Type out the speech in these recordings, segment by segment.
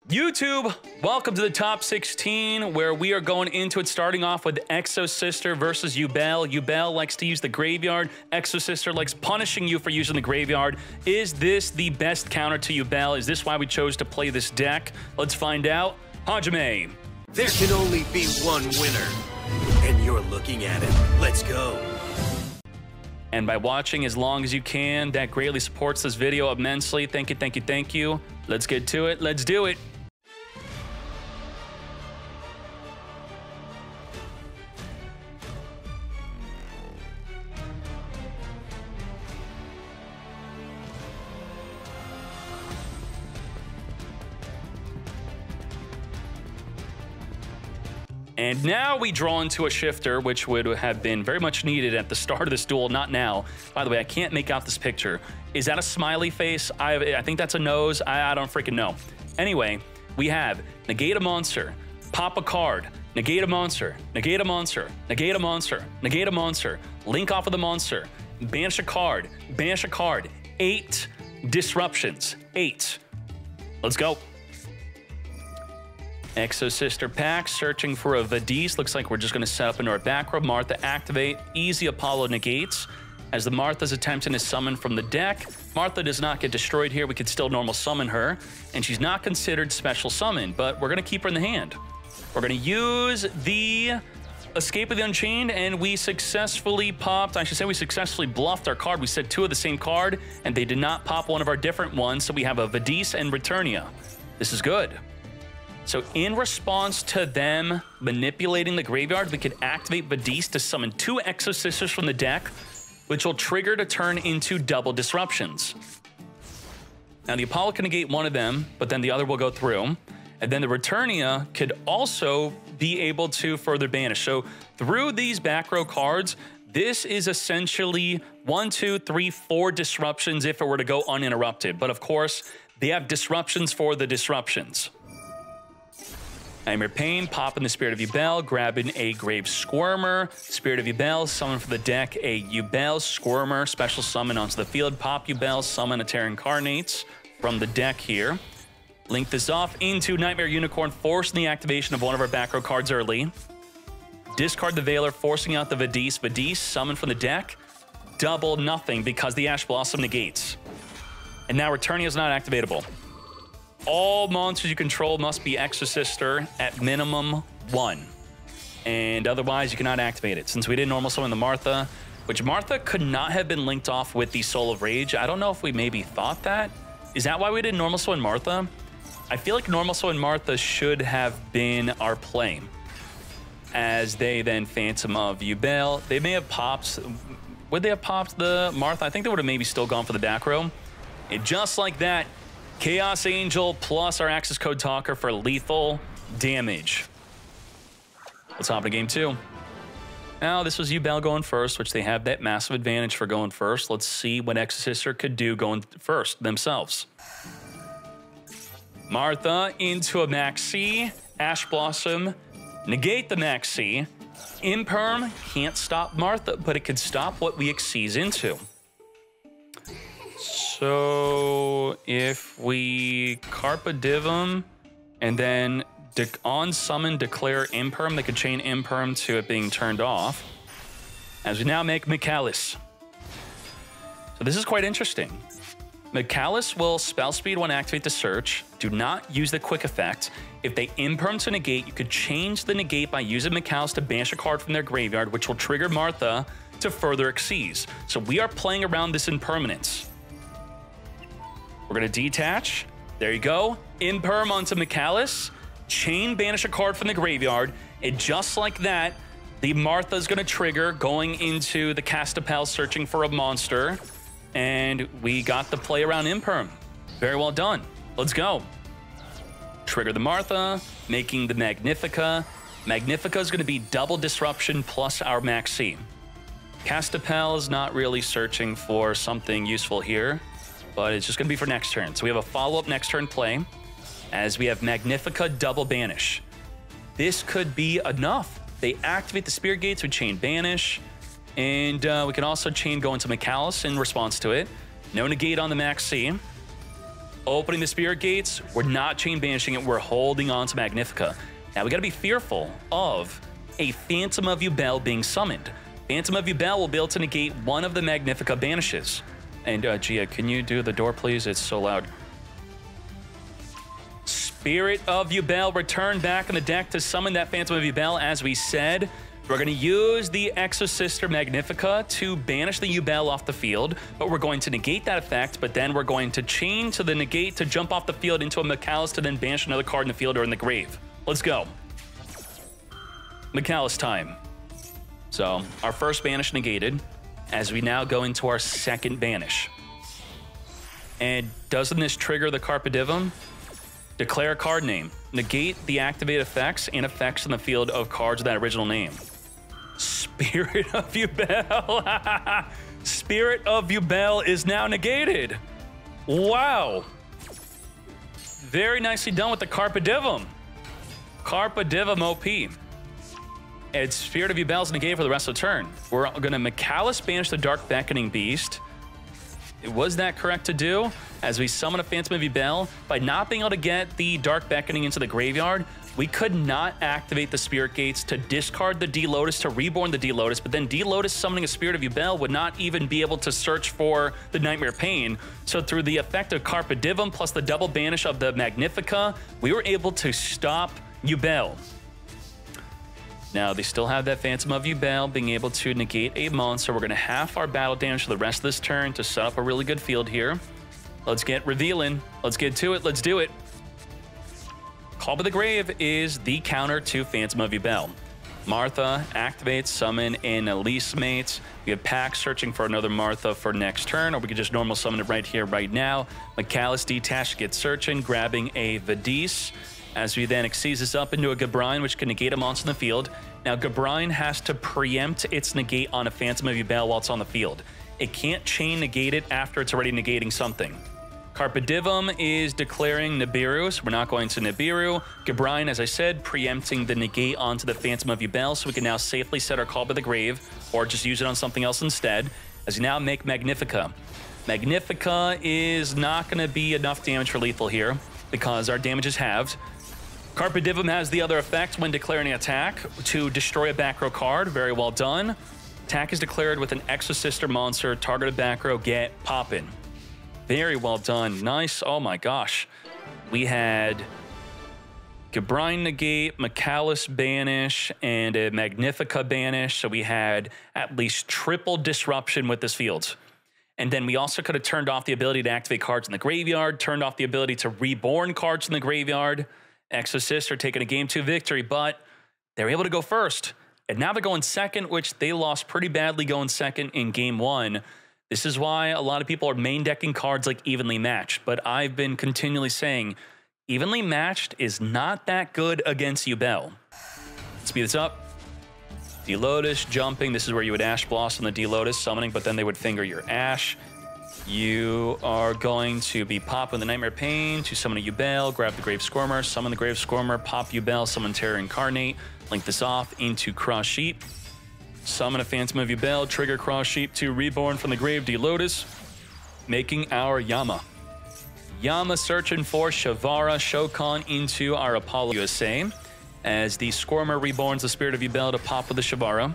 YouTube, welcome to the top 16, where we are going into it starting off with Exosister versus Yubel. Yubel likes to use the graveyard. Exosister likes punishing you for using the graveyard. Is this the best counter to Yubel? Is this why we chose to play this deck? Let's find out. Hajime. There can only be one winner, and you're looking at it. Let's go. And by watching as long as you can, that greatly supports this video immensely. Thank you, thank you, thank you. Let's get to it. Let's do it. And now we draw into a shifter, which would have been very much needed at the start of this duel, not now. By the way, I can't make out this picture. Is that a smiley face? I think that's a nose. I don't freaking know. Anyway, we have negate a monster, pop a card, negate a monster, negate a monster, negate a monster, negate a monster, link off of the monster, banish a card, 8 disruptions. 8. Let's go. Exosister pack, searching for a Vadis. Looks like we're just going to set up into our back row. Martha activate, easy Apollo negates. As the Martha's attempting to summon from the deck, Martha does not get destroyed here. We could still normal summon her, and she's not considered special summon, but we're going to keep her in the hand. We're going to use the Escape of the Unchained, and we successfully popped, I should say we successfully bluffed our card. We said 2 of the same card, and they did not pop one of our different ones, so we have a Vadis and Returnia. This is good. So in response to them manipulating the graveyard, we could activate Vadis to summon 2 Exosisters from the deck, which will trigger to turn into double disruptions. Now the Apollo can negate one of them, but then the other will go through. And then the Returnia could also be able to further banish. So through these back row cards, this is essentially 1, 2, 3, 4 disruptions if it were to go uninterrupted. But of course, they have disruptions for the disruptions. Nightmare Pain, popping the Spirit of Yubel, grabbing a Grave Squirmer. Spirit of Yubel, summon from the deck a Yubel Squirmer, special summon onto the field. Pop Yubel, summon a Terra Incarnates from the deck here. Link this off into Nightmare Unicorn, forcing the activation of one of our back row cards early. Discard the Veiler, forcing out the Vadis. Vadis, summon from the deck. Double nothing because the Ash Blossom negates. And now Returnia is not activatable. All monsters you control must be Exosister at minimum 1. And otherwise, you cannot activate it. Since we did normal summon the Martha, which Martha could not have been linked off with the Soul of Rage. I don't know if we maybe thought that. Is that why we did normal summon Martha? I feel like normal summon Martha should have been our play. As they then Phantom of Yubel. They may have popped. Would they have popped the Martha? I think they would have maybe still gone for the back row. And just like that, Chaos Angel plus our access code talker for lethal damage. Let's hop into game 2. Now, this was Yubel going first, which they have that massive advantage for going first. Let's see what Exosister could do going first themselves. Martha into a Maxi. Ash Blossom, negate the Maxi. Imperm can't stop Martha, but it could stop what we Xyz into. So if we Carpe Divum and then on summon declare Imperm, they could chain Imperm to it being turned off. As we now make Mikalis. So this is quite interesting. Mikalis will spell speed when activate the search. Do not use the quick effect. If they Imperm to negate, you could change the negate by using Mikalis to banish a card from their graveyard, which will trigger Martha to further Xyz. So we are playing around this impermanence. We're going to detach. There you go. Imperm onto Mikalis. Chain banish a card from the graveyard. And just like that, the Martha is going to trigger going into the Castapel searching for a monster. And we got the play around Imperm. Very well done. Let's go. Trigger the Martha, making the Magnifica. Magnifica is going to be double disruption plus our Maxi. Castapel is not really searching for something useful here, but it's just going to be for next turn. So we have a follow-up next turn play, as we have Magnifica double banish. This could be enough. They activate the Spirit Gates with chain banish, and we can also chain go into Mikalis in response to it. No negate on the Maxi. opening the spirit gates. We're not chain banishing it. We're holding on to Magnifica. Now, we got to be fearful of a Phantom of Yubel being summoned. Phantom of Yubel will be able to negate one of the Magnifica banishes. And Gia, can you do the door, please? It's so loud. Spirit of Yubel returned back in the deck to summon that Phantom of Yubel. As we said, we're going to use the Exosister Magnifica to banish the Yubel off the field, but we're going to negate that effect, but then we're going to chain to the negate to jump off the field into a Mikalis to then banish another card in the field or in the grave. Let's go. Mikalis time. So, our first banish negated, as we now go into our second banish. And doesn't this trigger the Carpe Diem? Declare a card name. Negate the activate effects and effects in the field of cards with that original name. Spirit of Yubel. Spirit of Yubel is now negated. Wow. Very nicely done with the Carpe Diem. Carpe Diem OP. And Spirit of Yubel is negated for the rest of the turn. We're going to Mikalis banish the Dark Beckoning Beast. Was that correct to do? As we summon a Phantom of Yubel, by not being able to get the Dark Beckoning into the graveyard, we could not activate the Spirit Gates to discard the D-Lotus to reborn the D-Lotus, but then D-Lotus summoning a Spirit of Yubel would not even be able to search for the Nightmare Pain. So through the effect of Carpe Diem plus the double banish of the Magnifica, we were able to stop Yubel. Now, they still have that Phantom of Yubel being able to negate a monster. We're going to half our battle damage for the rest of this turn to set up a really good field here. Let's get revealing. Let's get to it. Let's do it. Call by the Grave is the counter to Phantom of Yubel. Martha activates, summon in Elise mates. We have Pax searching for another Martha for next turn, or we could just normal summon it right here, right now. Mikalis detached gets searching, grabbing a Vadis. As we then exceeds this up into a Gabrine, which can negate a monster in the field. Now, Gabrine has to preempt its negate on a Phantom of Yubel while it's on the field. It can't chain negate it after it's already negating something. Carpe Diem is declaring Nibiru, so we're not going to Nibiru. Gabrine, as I said, preempting the negate onto the Phantom of Yubel, so we can now safely set our Call by the Grave, or just use it on something else instead, as we now make Magnifica. Magnifica is not going to be enough damage for lethal here, because our damage is halved. Carpe Diem has the other effect when declaring an attack to destroy a back row card. Very well done. Attack is declared with an Exosister monster. Targeted back row, get poppin'. Very well done. Nice. Oh my gosh. We had Gabrine negate, Mikalis banish, and a Magnifica banish. So we had at least triple disruption with this field. And then we also could have turned off the ability to activate cards in the graveyard, turned off the ability to reborn cards in the graveyard. Exorcists are taking a Game 2 victory, but they're able to go first. And now they're going second, which they lost pretty badly going second in Game 1. This is why a lot of people are main decking cards like Evenly Matched. But I've been continually saying, Evenly Matched is not that good against Yubel. Speed this up. D-Lotus, jumping. This is where you would Ash Blossom the D-Lotus, summoning, but then they would finger your Ash. You are going to be popping the Nightmare Pain to summon a Yubel, grab the Grave Squirmer, summon the Grave Squirmer, pop Yubel, summon Terror Incarnate, link this off into Cross Sheep, summon a Phantom of Yubel, trigger Cross Sheep to reborn from the grave D-Lotus, making our Yama. Yama searching for Shavara, Shokan into our Apollo USA, as the Squirmer reborns the Spirit of Yubel to pop with the Shavara,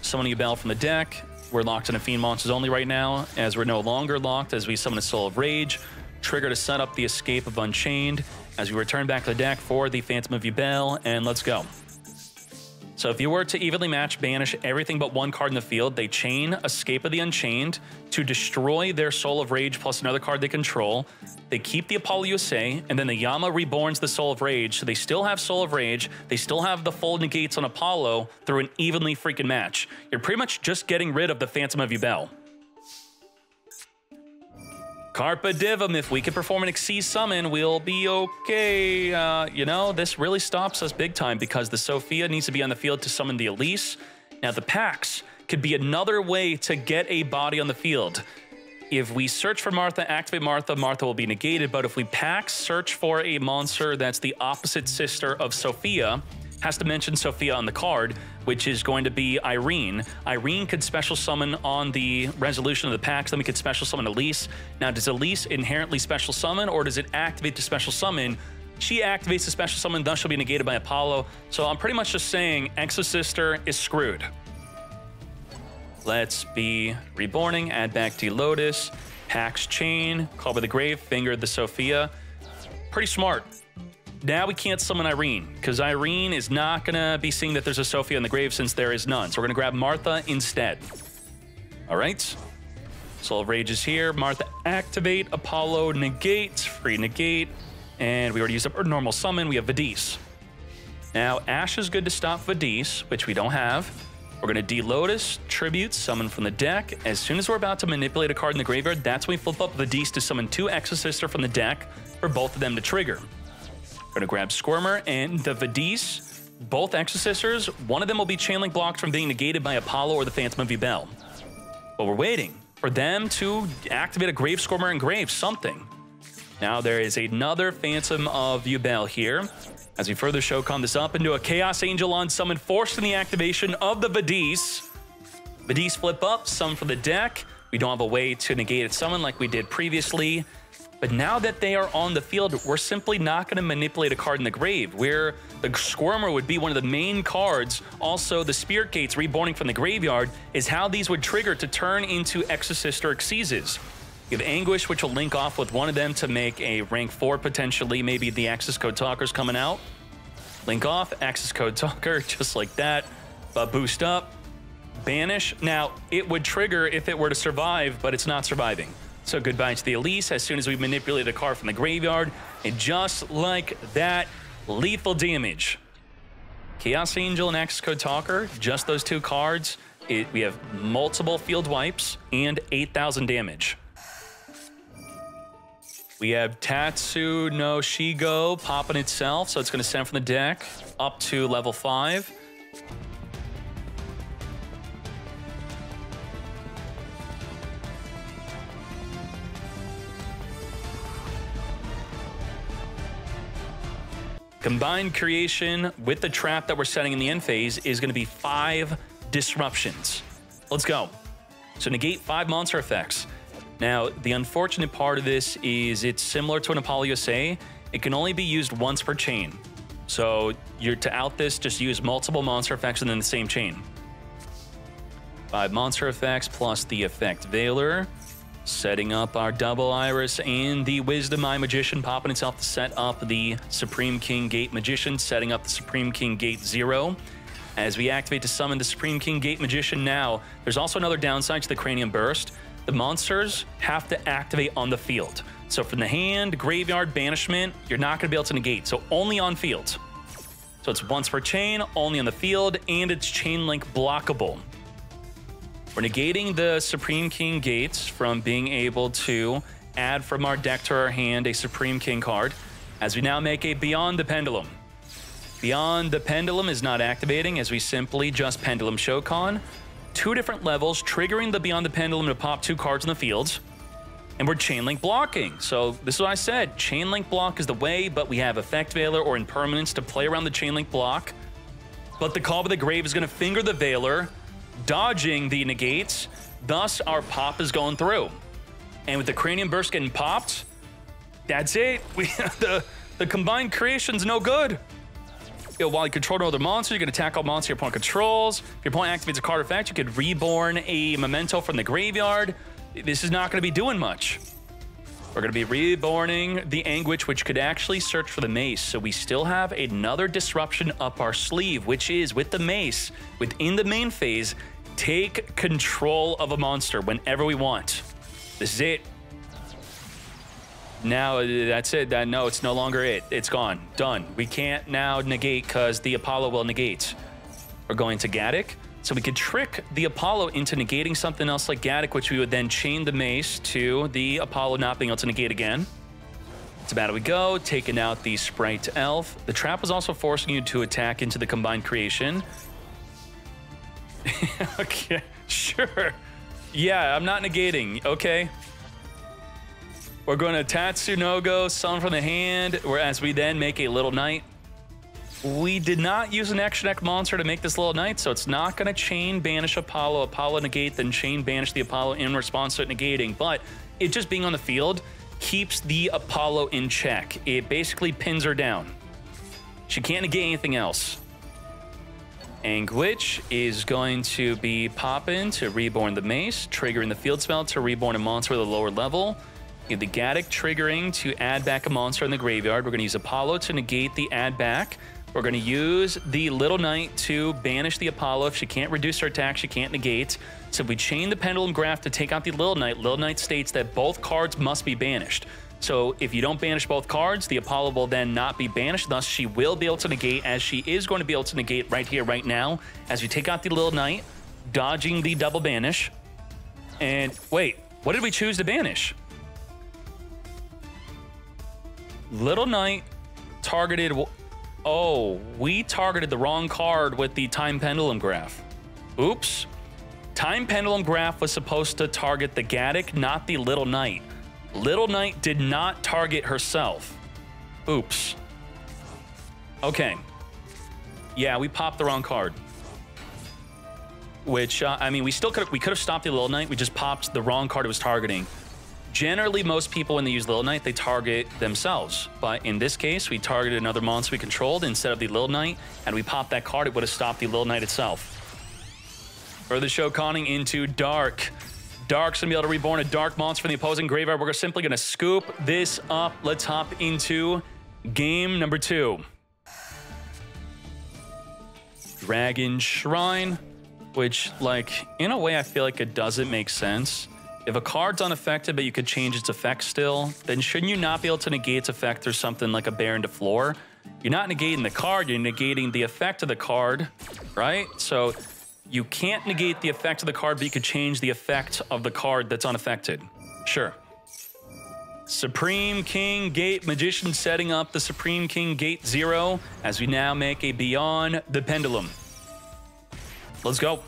summon Yubel from the deck. We're locked into Fiend Monsters only right now, as we're no longer locked as we summon a Soul of Rage. Trigger to set up the Escape of Unchained as we return back to the deck for the Phantom of Yubel, and let's go. So if you were to evenly match banish everything but one card in the field, they chain Escape of the Unchained to destroy their Soul of Rage plus another card they control. They keep the Apollo USA, and then the Yama reborns the Soul of Rage, so they still have Soul of Rage, they still have the full negates on Apollo through an evenly freaking match. You're pretty much just getting rid of the Phantom of Yubel. Carpe Diem, if we can perform an Xyz summon, we'll be okay. You know, this really stops us big time because the Sophia needs to be on the field to summon the Elise. Now, the Pax could be another way to get a body on the field. If we search for Martha, activate Martha, Martha will be negated. But if we Pax search for a monster that's the opposite sister of Sophia, has to mention Sophia on the card, which is going to be Irene. Irene could special summon on the resolution of the packs, then we could special summon Elise. Now, does Elise inherently special summon, or does it activate the special summon? She activates the special summon, thus she'll be negated by Apollo. So I'm pretty much just saying Exosister is screwed. Let's be reborning, add back to Lotus, Pax Chain, Call by the Grave, Finger the Sophia. Pretty smart. Now we can't summon Irene, because Irene is not going to be seeing that there's a Sophia in the grave since there is none. So we're going to grab Martha instead. All right. Soul of Rage is here. Martha activate, Apollo negate, free negate. And we already used up our normal summon. We have Vadis. Now, Ash is good to stop Vadis, which we don't have. We're going to D-Lotus, Tribute, summon from the deck. As soon as we're about to manipulate a card in the graveyard, that's when we flip up Vadis to summon 2 Exosister from the deck for both of them to trigger. We're going to grab Squirmer and the Vadis. Both Exosisters, one of them will be chain link blocked from being negated by Apollo or the Phantom of Yubel. But we're waiting for them to activate a Grave Squirmer and Grave something. Now there is another Phantom of Yubel here. As we further Shokan this up into a Chaos Angel on summon, forcing the activation of the Vadis. Vadis flip up, summon from the deck. We don't have a way to negate its summon like we did previously. But now that they are on the field, we're simply not going to manipulate a card in the grave, where the Squirmer would be one of the main cards. Also, the Spirit Gates reborning from the graveyard is how these would trigger to turn into Exosister or Xyzes. You have Anguish, which will link off with one of them to make a rank 4 potentially. Maybe the Access Code Talker's coming out. Link off, Access Code Talker, just like that. But boost up, banish. Now, it would trigger if it were to survive, but it's not surviving. So goodbye to the Elise as soon as we manipulate a card from the graveyard. And just like that, lethal damage. Chaos Angel and Access Code Talker, just those 2 cards. We have multiple field wipes and 8,000 damage. We have Tatsu no Shigo popping itself, so it's going to send from the deck up to level 5. Combined creation with the trap that we're setting in the end phase is going to be 5 disruptions. Let's go. So negate 5 monster effects. Now, the unfortunate part of this is it's similar to an Apollo USA. It can only be used once per chain. So you're to out this, just use multiple monster effects within the same chain. 5 monster effects plus the effect Veiler. Setting up our double Iris and the Wisdom Eye Magician, popping itself to set up the Supreme King Gate Magician, setting up the Supreme King Gate 0. As we activate to summon the Supreme King Gate Magician now, there's also another downside to the Cranium Burst. The monsters have to activate on the field. So from the hand, graveyard, banishment, you're not going to be able to negate. So only on field. So it's once per chain, only on the field, and it's chain link blockable. We're negating the Supreme King Gates from being able to add from our deck to our hand a Supreme King card, as we now make a Beyond the Pendulum. Beyond the Pendulum is not activating, as we simply just Pendulum Shokan. 2 different levels, triggering the Beyond the Pendulum to pop 2 cards in the field. And we're chain link blocking. So this is what I said. Chain link block is the way, but we have Effect Veiler or Impermanence to play around the chain link block. But the Call by the Grave is going to finger the Veiler, dodging the negates. Thus, our pop is going through. And with the Cranium Burst getting popped, that's it. The combined creation's no good. While you control no other monster, you can attack all monsters your opponent controls. If your opponent activates a card effect, you could reborn a memento from the graveyard. This is not going to be doing much. We're going to be reborning the Anguish, which could actually search for the Mace. So we still have another disruption up our sleeve, which is with the Mace, within the main phase, take control of a monster whenever we want. This is it. Now, that's it. No, it's no longer it. It's gone. Done. We can't now negate because the Apollo will negate. We're going to Gaddock. So we could trick the Apollo into negating something else like Gaddock, which we would then chain the Mace to the Apollo not being able to negate again. To battle we go, taking out the Sprite Elf. The trap was also forcing you to attack into the combined creation. Okay, sure. Yeah, I'm not negating. Okay. We're going to Tatsu no Go, summon from the hand, whereas we then make a Little Knight. We did not use an extra deck monster to make this Little Knight, so it's not going to chain banish Apollo, Apollo negate, then chain banish the Apollo in response to it negating. But it just being on the field keeps the Apollo in check. It basically pins her down. She can't negate anything else. Anguish is going to be popping to reborn the mace, triggering the field spell to reborn a monster at a lower level. You have the Gaddock triggering to add back a monster in the graveyard. We're going to use Apollo to negate the add back. We're going to use the Little Knight to banish the Apollo. If she can't reduce her attack, she can't negate. So if we chain the Pendulum Graph to take out the Little Knight states that both cards must be banished. So if you don't banish both cards, the Apollo will then not be banished. Thus, she will be able to negate, as she is going to be able to negate right here, right now, as we take out the Little Knight, dodging the double banish. And wait, what did we choose to banish? Little Knight targeted... Oh, we targeted the wrong card with the Time Pendulum Graph. Oops. Time Pendulum Graph was supposed to target the Gaddock, not the Little Knight. Little Knight did not target herself. Oops. Okay. Yeah, we popped the wrong card. Which, I mean, we could have stopped the Little Knight. We just popped the wrong card it was targeting. Generally, most people, when they use Little Knight, they target themselves. But in this case, we targeted another monster we controlled instead of the Little Knight, and we popped that card, it would have stopped the Little Knight itself. Further show conning into Dark. Dark's gonna be able to reborn a Dark monster from the opposing graveyard. We're simply gonna scoop this up. Let's hop into game number 2. Dragon Shrine, which, like, in a way, I feel like it doesn't make sense. If a card's unaffected, but you could change its effect still, then shouldn't you not be able to negate its effect through something like a Baron de Floor? You're not negating the card, you're negating the effect of the card, right? So you can't negate the effect of the card, but you could change the effect of the card that's unaffected. Sure. Supreme King Gate Magician setting up the Supreme King Gate 0 as we now make a Beyond the Pendulum. Let's go.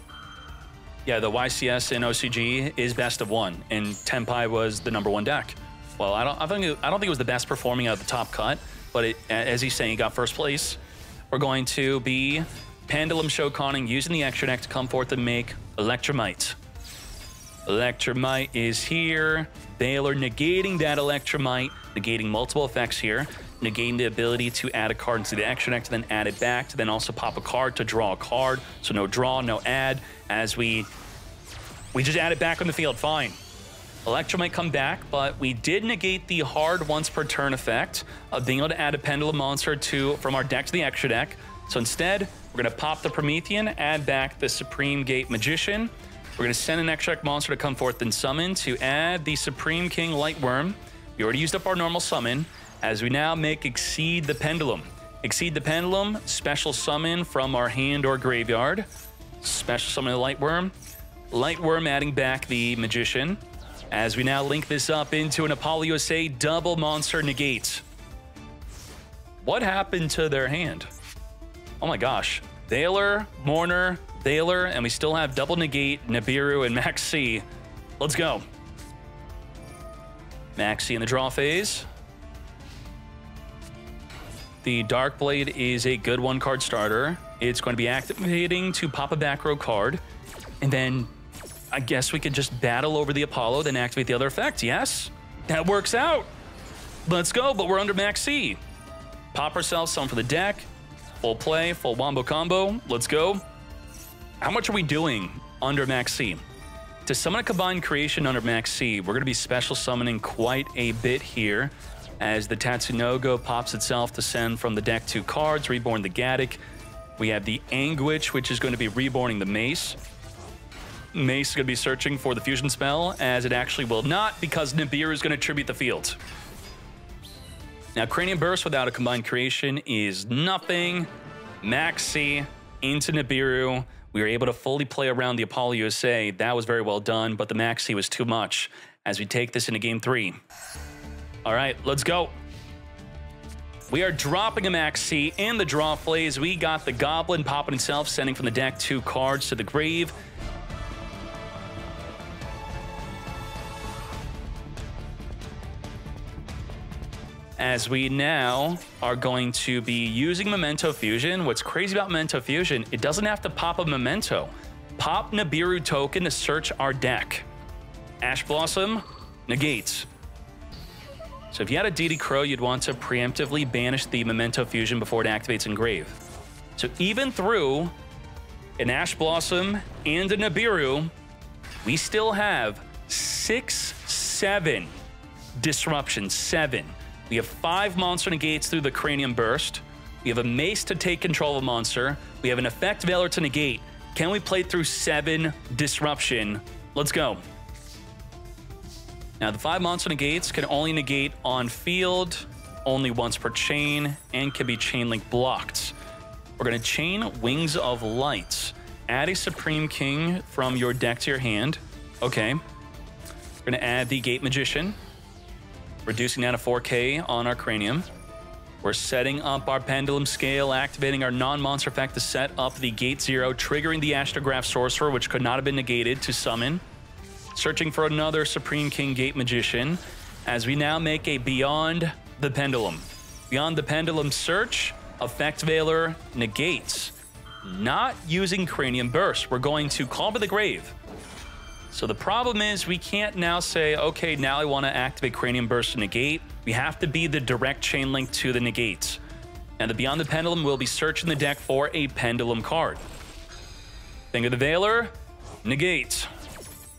Yeah, the YCS in OCG is best of 1, and Tenpai was the #1 deck. Well, I don't think it was the best performing out of the top cut, but as he's saying, he got first place. We're going to be Pendulum show conning, using the extra deck to come forth and make Electromite. Electromite is here. Baylor negating that Electromite, negating multiple effects here, negating the ability to add a card into the extra deck to then add it back, to then also pop a card to draw a card. So no draw, no add, as we just add it back on the field, fine. Electro might come back, but we did negate the hard once per turn effect of being able to add a Pendulum monster from our deck to the extra deck. So instead, we're gonna pop the Promethean, add back the Supreme Gate Magician. We're gonna send an extra deck monster to come forth and summon to add the Supreme King Lightworm. We already used up our normal summon, as we now make Exceed the Pendulum. Exceed the Pendulum, special summon from our hand or graveyard. Special summon the Lightworm. Lightworm adding back the Magician. As we now link this up into an Apollo USA double monster negate. What happened to their hand? Oh my gosh. Baylor, Mourner, Baylor, and we still have double negate, Nibiru, and Maxi. Let's go. Maxi in the draw phase. The Darkblade is a good one-card starter. It's going to be activating to pop a back row card. And then I guess we could just battle over the Apollo, then activate the other effect. Yes, that works out. Let's go, but we're under Max C. Pop ourselves some for the deck. Full play, full wombo combo. Let's go. How much are we doing under Max C? To summon a combined creation under Max C, we're going to be special summoning quite a bit here, as the Tatsunogo pops itself to send from the deck 2 cards, reborn the Gaddock. We have the Anguish, which is going to be reborning the Mace. Mace is going to be searching for the fusion spell, as it actually will not, because Nibiru is going to tribute the field. Now, Cranium Burst without a combined creation is nothing. Maxi into Nibiru. We were able to fully play around the Apollo USA. That was very well done, but the Maxi was too much as we take this into game 3. All right, let's go. We are dropping a Maxi in the draw phase. We got the Goblin popping itself, sending from the deck 2 cards to the grave. as we now are going to be using Memento Fusion. What's crazy about Memento Fusion, it doesn't have to pop a Memento. Pop Nibiru token to search our deck. Ash Blossom negates. So if you had a DD Crow, you'd want to preemptively banish the Memento Fusion before it activates Engrave. So even through an Ash Blossom and a Nibiru, we still have 7 disruptions. 7. We have 5 monster negates through the Cranium Burst. We have a Mace to take control of a monster. We have an Effect Veiler to negate. Can we play through 7 disruption? Let's go. Now, the 5 monster negates can only negate on field, only once per chain, and can be chain link blocked. We're going to chain Wings of Light. Add a Supreme King from your deck to your hand. Okay. We're going to add the Gate Magician, reducing down to 4K on our Cranium. We're setting up our Pendulum Scale, activating our non-monster effect to set up the Gate 0, triggering the Astrograph Sorcerer, which could not have been negated, to summon. Searching for another Supreme King Gate Magician, as we now make a Beyond the Pendulum. Beyond the Pendulum search, Effect Veiler negates. Not using Cranium Burst. We're going to Call to the Grave. So the problem is we can't now say, okay, now I want to activate Cranium Burst to negate. We have to be the direct chain link to the negates. And the Beyond the Pendulum will be searching the deck for a Pendulum card. Finger the Veiler, negate.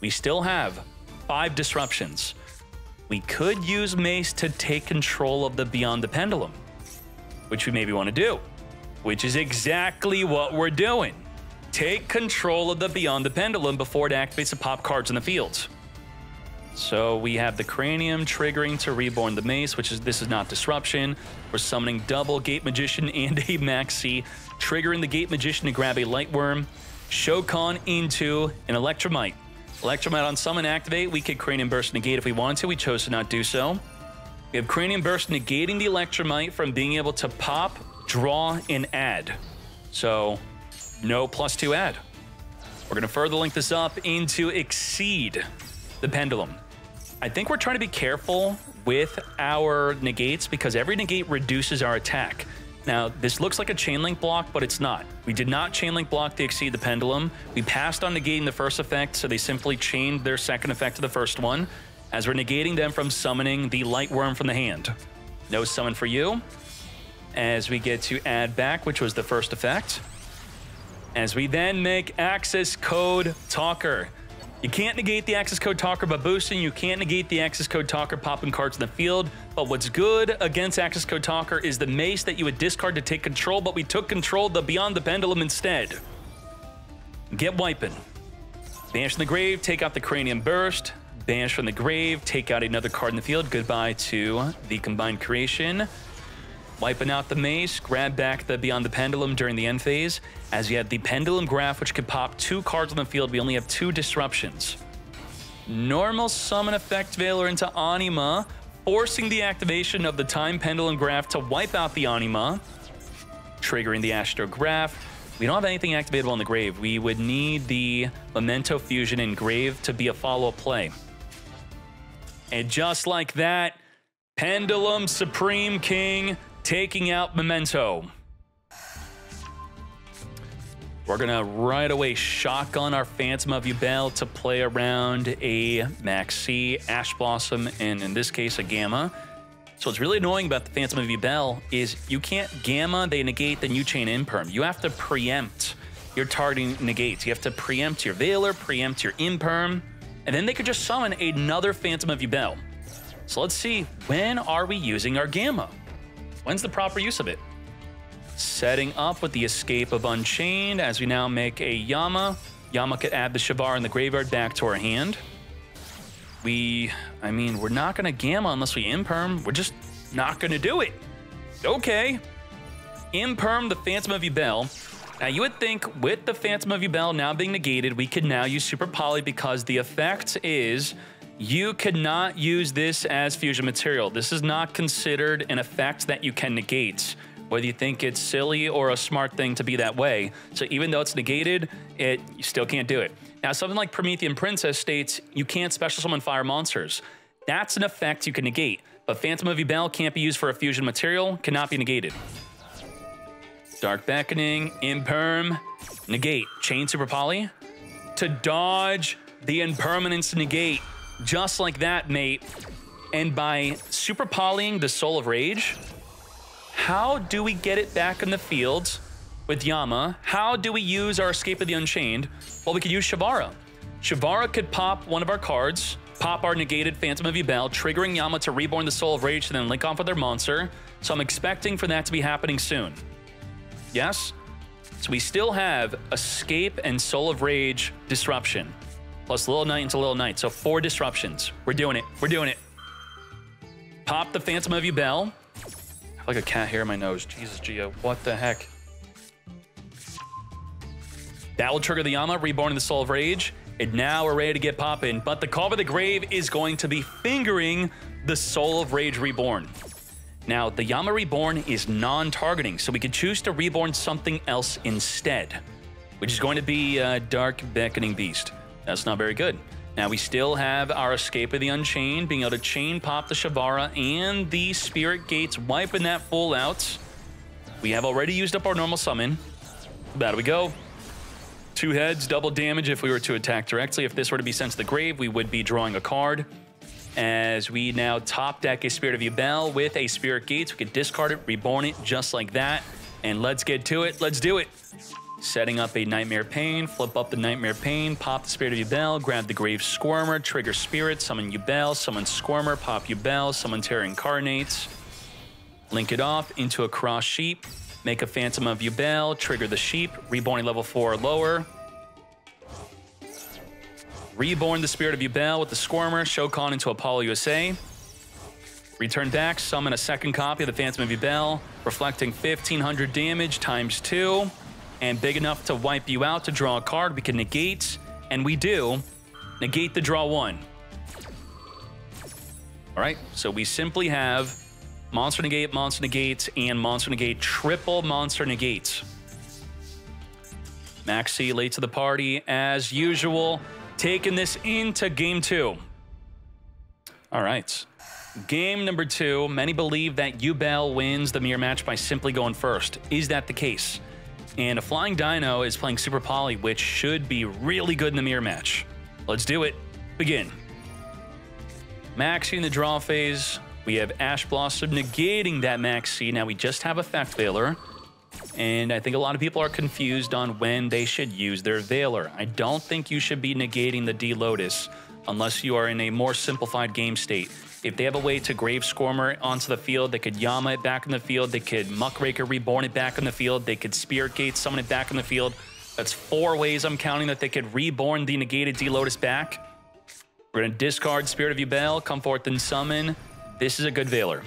We still have 5 disruptions. We could use Mace to take control of the Beyond the Pendulum, which we maybe want to do, which is exactly what we're doing. Take control of the Beyond the Pendulum before it activates the pop cards in the field. So we have the Cranium triggering to Reborn the Mace, this is not disruption. We're summoning double Gate Magician and a Maxi, triggering the Gate Magician to grab a Lightworm, Shokan into an Electromite. Electromite on summon activate, we could Cranium Burst negate if we wanted to. We chose to not do so. We have Cranium Burst negating the Electromite from being able to pop, draw, and add. So no +2 add. We're going to further link this up into Exceed the Pendulum. I think we're trying to be careful with our negates because every negate reduces our attack. Now, this looks like a chain link block, but it's not. We did not chain link block to Exceed the Pendulum. We passed on negating the first effect, so they simply chained their second effect to the first one, as we're negating them from summoning the Lightworm from the hand. No summon for you. As we get to add back, which was the first effect. As we then make Access Code Talker. You can't negate the Access Code Talker by boosting. You can't negate the Access Code Talker popping cards in the field. But what's good against Access Code Talker is the Mace that you would discard to take control, but we took control of the Beyond the Pendulum instead. Get wiping. Banish from the grave, take out the Cranium Burst. Banish from the grave, take out another card in the field. Goodbye to the Combined Creation. Wiping out the Mace, grab back the Beyond the Pendulum during the end phase. As you had the Pendulum Graph, which could pop 2 cards on the field, we only have 2 disruptions. Normal summon Effect Veiler into Anima, forcing the activation of the Time Pendulum Graph to wipe out the Anima, triggering the Astrograph. We don't have anything activatable on the grave. We would need the Memento Fusion in grave to be a follow-up play. And just like that, Pendulum Supreme King taking out Memento. We're gonna right away shotgun our Phantom of Yubel to play around a Maxi, Ash Blossom, and in this case, a Gamma. So what's really annoying about the Phantom of Yubel is you can't Gamma, they negate, then you chain Imperm. You have to preempt your targeting negates. You have to preempt your Veiler, preempt your Imperm, and then they could just summon another Phantom of Yubel. So let's see, when are we using our Gamma? When's the proper use of it? Setting up with the Escape of Unchained as we now make a Yama. Yama could add the Shavar in the graveyard back to our hand. We're not going to Gamma unless we Imperm. We're just not going to do it. Okay. Imperm the Phantom of Yubel. Now, you would think with the Phantom of Yubel now being negated, we could now use Super Poly because the effect is you cannot use this as fusion material. This is not considered an effect that you can negate, whether you think it's silly or a smart thing to be that way. So even though it's negated, you still can't do it. Now, something like Promethean Princess states you can't special summon fire monsters. That's an effect you can negate. But Phantom of Yubel can't be used for a fusion material, cannot be negated. Dark Beckoning, Imperm, negate. Chain Super Poly to dodge the Impermanence negate. Just like that, mate. And by Super Polying the Soul of Rage, how do we get it back in the field with Yama? How do we use our Escape of the Unchained? Well, we could use Shavara. Shavara could pop one of our cards, pop our negated Phantom of Yubel, triggering Yama to reborn the Soul of Rage to then link off with their monster. So I'm expecting for that to be happening soon. Yes? So we still have Escape and Soul of Rage disruption, plus Little Knight into Little Knight. So 4 disruptions. We're doing it. We're doing it. Pop the Phantom of Yubel. I have like a cat hair in my nose. Jesus, Gio. What the heck? That will trigger the Yama, reborn in the Soul of Rage. And now we're ready to get popping. But the Call by the Grave is going to be fingering the Soul of Rage Reborn. Now, the Yama Reborn is non-targeting, so we could choose to reborn something else instead, which is going to be Dark Beckoning Beast. That's not very good. Now, we still have our Escape of the Unchained, being able to chain pop the Shavara and the Spirit Gates, wiping that full out. We have already used up our normal summon. There we go. 2 heads, double damage if we were to attack directly. If this were to be sent to the grave, we would be drawing a card. As we now top deck a Spirit of Yubel with a Spirit Gates, we could discard it, reborn it just like that. And let's get to it. Let's do it. Setting up a Nightmare Pain, flip up the Nightmare Pain, pop the Spirit of Yubel, grab the Grave Squirmer, trigger Spirit, summon Yubel, summon Squirmer, pop Yubel, summon Terra Incarnates, link it off into a Cross Sheep, make a Phantom of Yubel, trigger the Sheep, reborn level 4 or lower. Reborn the Spirit of Yubel with the Squirmer, Shokan into Apollo USA. Return back, summon a second copy of the Phantom of Yubel, reflecting 1500 damage times 2, and big enough to wipe you out to draw a card. We can negate, and we do, negate the draw 1. All right, so we simply have Monster Negate, and Monster Negate, triple Monster Negates. Maxi late to the party, as usual, taking this into game 2. All right, game number 2. Many believe that Yubel wins the mirror match by simply going first. Is that the case? And a Flying Dino is playing Super Poly, which should be really good in the mirror match. Let's do it. Begin. Maxi in the draw phase. We have Ash Blossom negating that Maxi. Now we just have Effect Veiler. And I think a lot of people are confused on when they should use their Veiler. I don't think you should be negating the D-Lotus unless you are in a more simplified game state. If they have a way to Grave Squirmer onto the field, they could Yama it back in the field, they could Muckraker Reborn it back in the field, they could Spirit Gate summon it back in the field. That's 4 ways I'm counting that they could Reborn the negated D-Lotus back. We're going to discard Spirit of Yubel, come forth and summon. This is a good Veiler.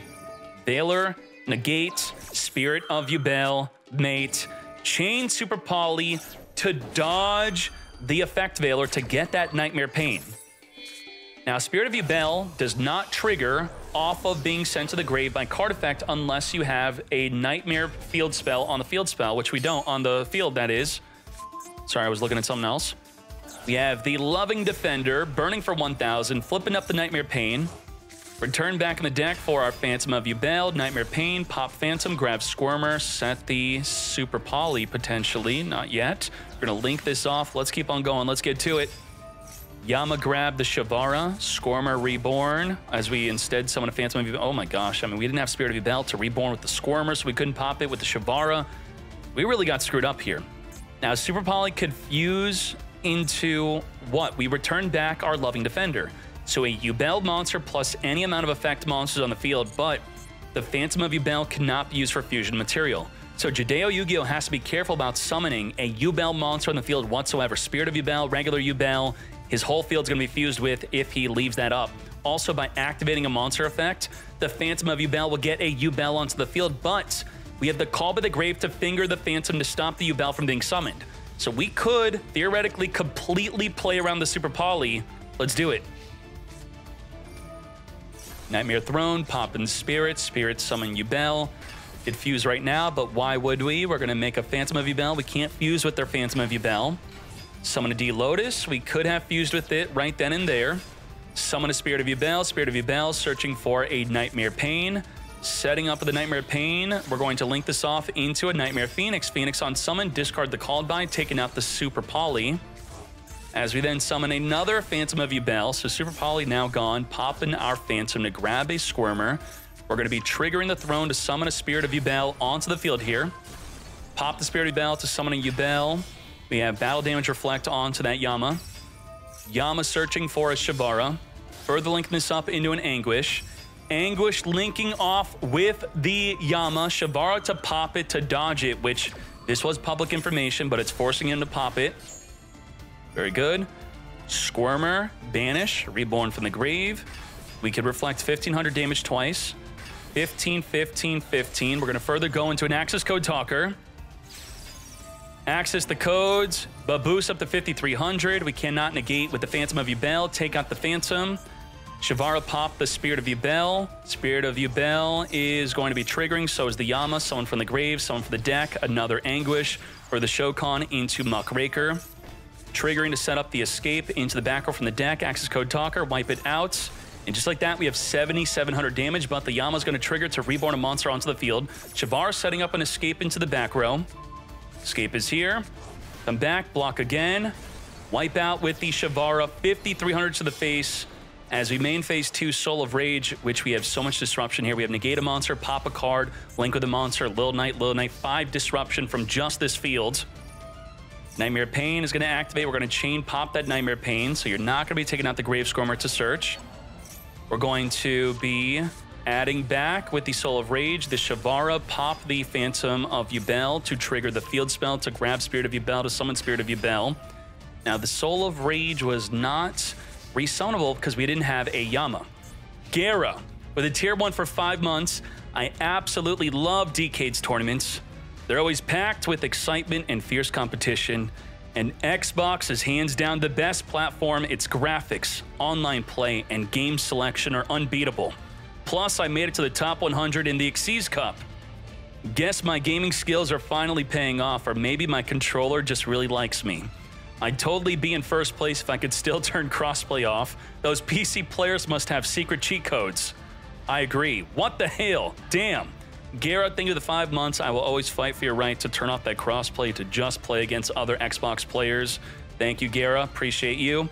Veiler, negate, Spirit of Yubel, mate, chain Super Poly to dodge the Effect Veiler to get that Nightmare Pain. Now, Spirit of Yubel does not trigger off of being sent to the grave by card effect unless you have a Nightmare field spell on the field spell, which we don't on the field, that is. Sorry, I was looking at something else. We have the Loving Defender, burning for 1,000, flipping up the Nightmare Pain. Return back in the deck for our Phantom of Yubel, Nightmare Pain, pop Phantom, grab Squirmer, set the Super Poly potentially, not yet. We're gonna link this off. Let's keep on going, let's get to it. Yama grab the Shavara, Squirmer Reborn, as we instead summon a Phantom of Yubel. Oh my gosh, I mean, we didn't have Spirit of Yubel to Reborn with the Squirmer, so we couldn't pop it with the Shavara. We really got screwed up here. Now, Super Poly could fuse into what? We return back our Loving Defender. So a Yubel monster plus any amount of effect monsters on the field, but the Phantom of Yubel cannot be used for fusion material. So Jideo Yu-Gi-Oh! Has to be careful about summoning a Yubel monster on the field whatsoever. Spirit of Yubel, regular Yubel, his whole field's going to be fused with if he leaves that up. Also, by activating a monster effect, the Phantom of Yubel will get a Yubel onto the field, but we have the Call by the Grave to finger the Phantom to stop the Yubel from being summoned. So we could, theoretically, completely play around the Super Poly. Let's do it. Nightmare Throne, pop in Spirit, Spirit summon Yubel. Could fuse right now, but why would we? We're going to make a Phantom of Yubel. We can't fuse with their Phantom of Yubel. Summon a D-Lotus. We could have fused with it right then and there. Summon a Spirit of Yubel, searching for a Nightmare Pain. Setting up with the Nightmare Pain, we're going to link this off into a Nightmare Phoenix. Phoenix on summon, discard the Called By, taking out the Super Poly. As we then summon another Phantom of Yubel, so Super Poly now gone, popping our Phantom to grab a Squirmer. We're going to be triggering the Throne to summon a Spirit of Yubel onto the field here. Pop the Spirit of Yubel to summon a Yubel. We have Battle Damage Reflect onto that Yama. Yama searching for a Shavara. Further linking this up into an Anguish. Anguish linking off with the Yama. Shavara to pop it to dodge it, which this was public information, but it's forcing him to pop it. Very good. Squirmer, Banish, Reborn from the Grave. We could reflect 1500 damage twice. 15, 15, 15. We're going to further go into an Access Code Talker. Access the codes, Baboose up to 5300. We cannot negate with the Phantom of Yubel. Take out the Phantom. Shavara pop the Spirit of Yubel. Spirit of Yubel is going to be triggering. So is the Yama. Someone from the grave, someone for the deck. Another Anguish for the Shokan into Muckraker. Triggering to set up the escape into the back row from the deck. Access Code Talker, wipe it out. And just like that, we have 7,700 damage, but the Yama's going to trigger to reborn a monster onto the field. Shavara setting up an escape into the back row. Escape is here. Come back, block again. Wipe out with the Shavara, 5,300 to the face. As we main phase 2 Soul of Rage, which we have so much disruption here. We have negate a monster, pop a card, link with a monster, Lil Knight, 5 disruption from just this field. Nightmare Pain is going to activate. We're going to chain pop that Nightmare Pain, so you're not going to be taking out the Grave Squirmer to search. We're going to be adding back with the Soul of Rage, the Shavara, pop the Phantom of Yubel to trigger the field spell to grab Spirit of Yubel to summon Spirit of Yubel. Now, the Soul of Rage was not resummonable because we didn't have a Yama. Gera, with a tier 1 for 5 months. I absolutely love Decade's tournaments. They're always packed with excitement and fierce competition. And Xbox is hands down the best platform. Its graphics, online play, and game selection are unbeatable. Plus, I made it to the top 100 in the Xyz Cup. Guess my gaming skills are finally paying off, or maybe my controller just really likes me. I'd totally be in first place if I could still turn crossplay off. Those PC players must have secret cheat codes. I agree. What the hell? Damn. Gera, thank you for the 5 months. I will always fight for your right to turn off that crossplay to just play against other Xbox players. Thank you, Gera. Appreciate you.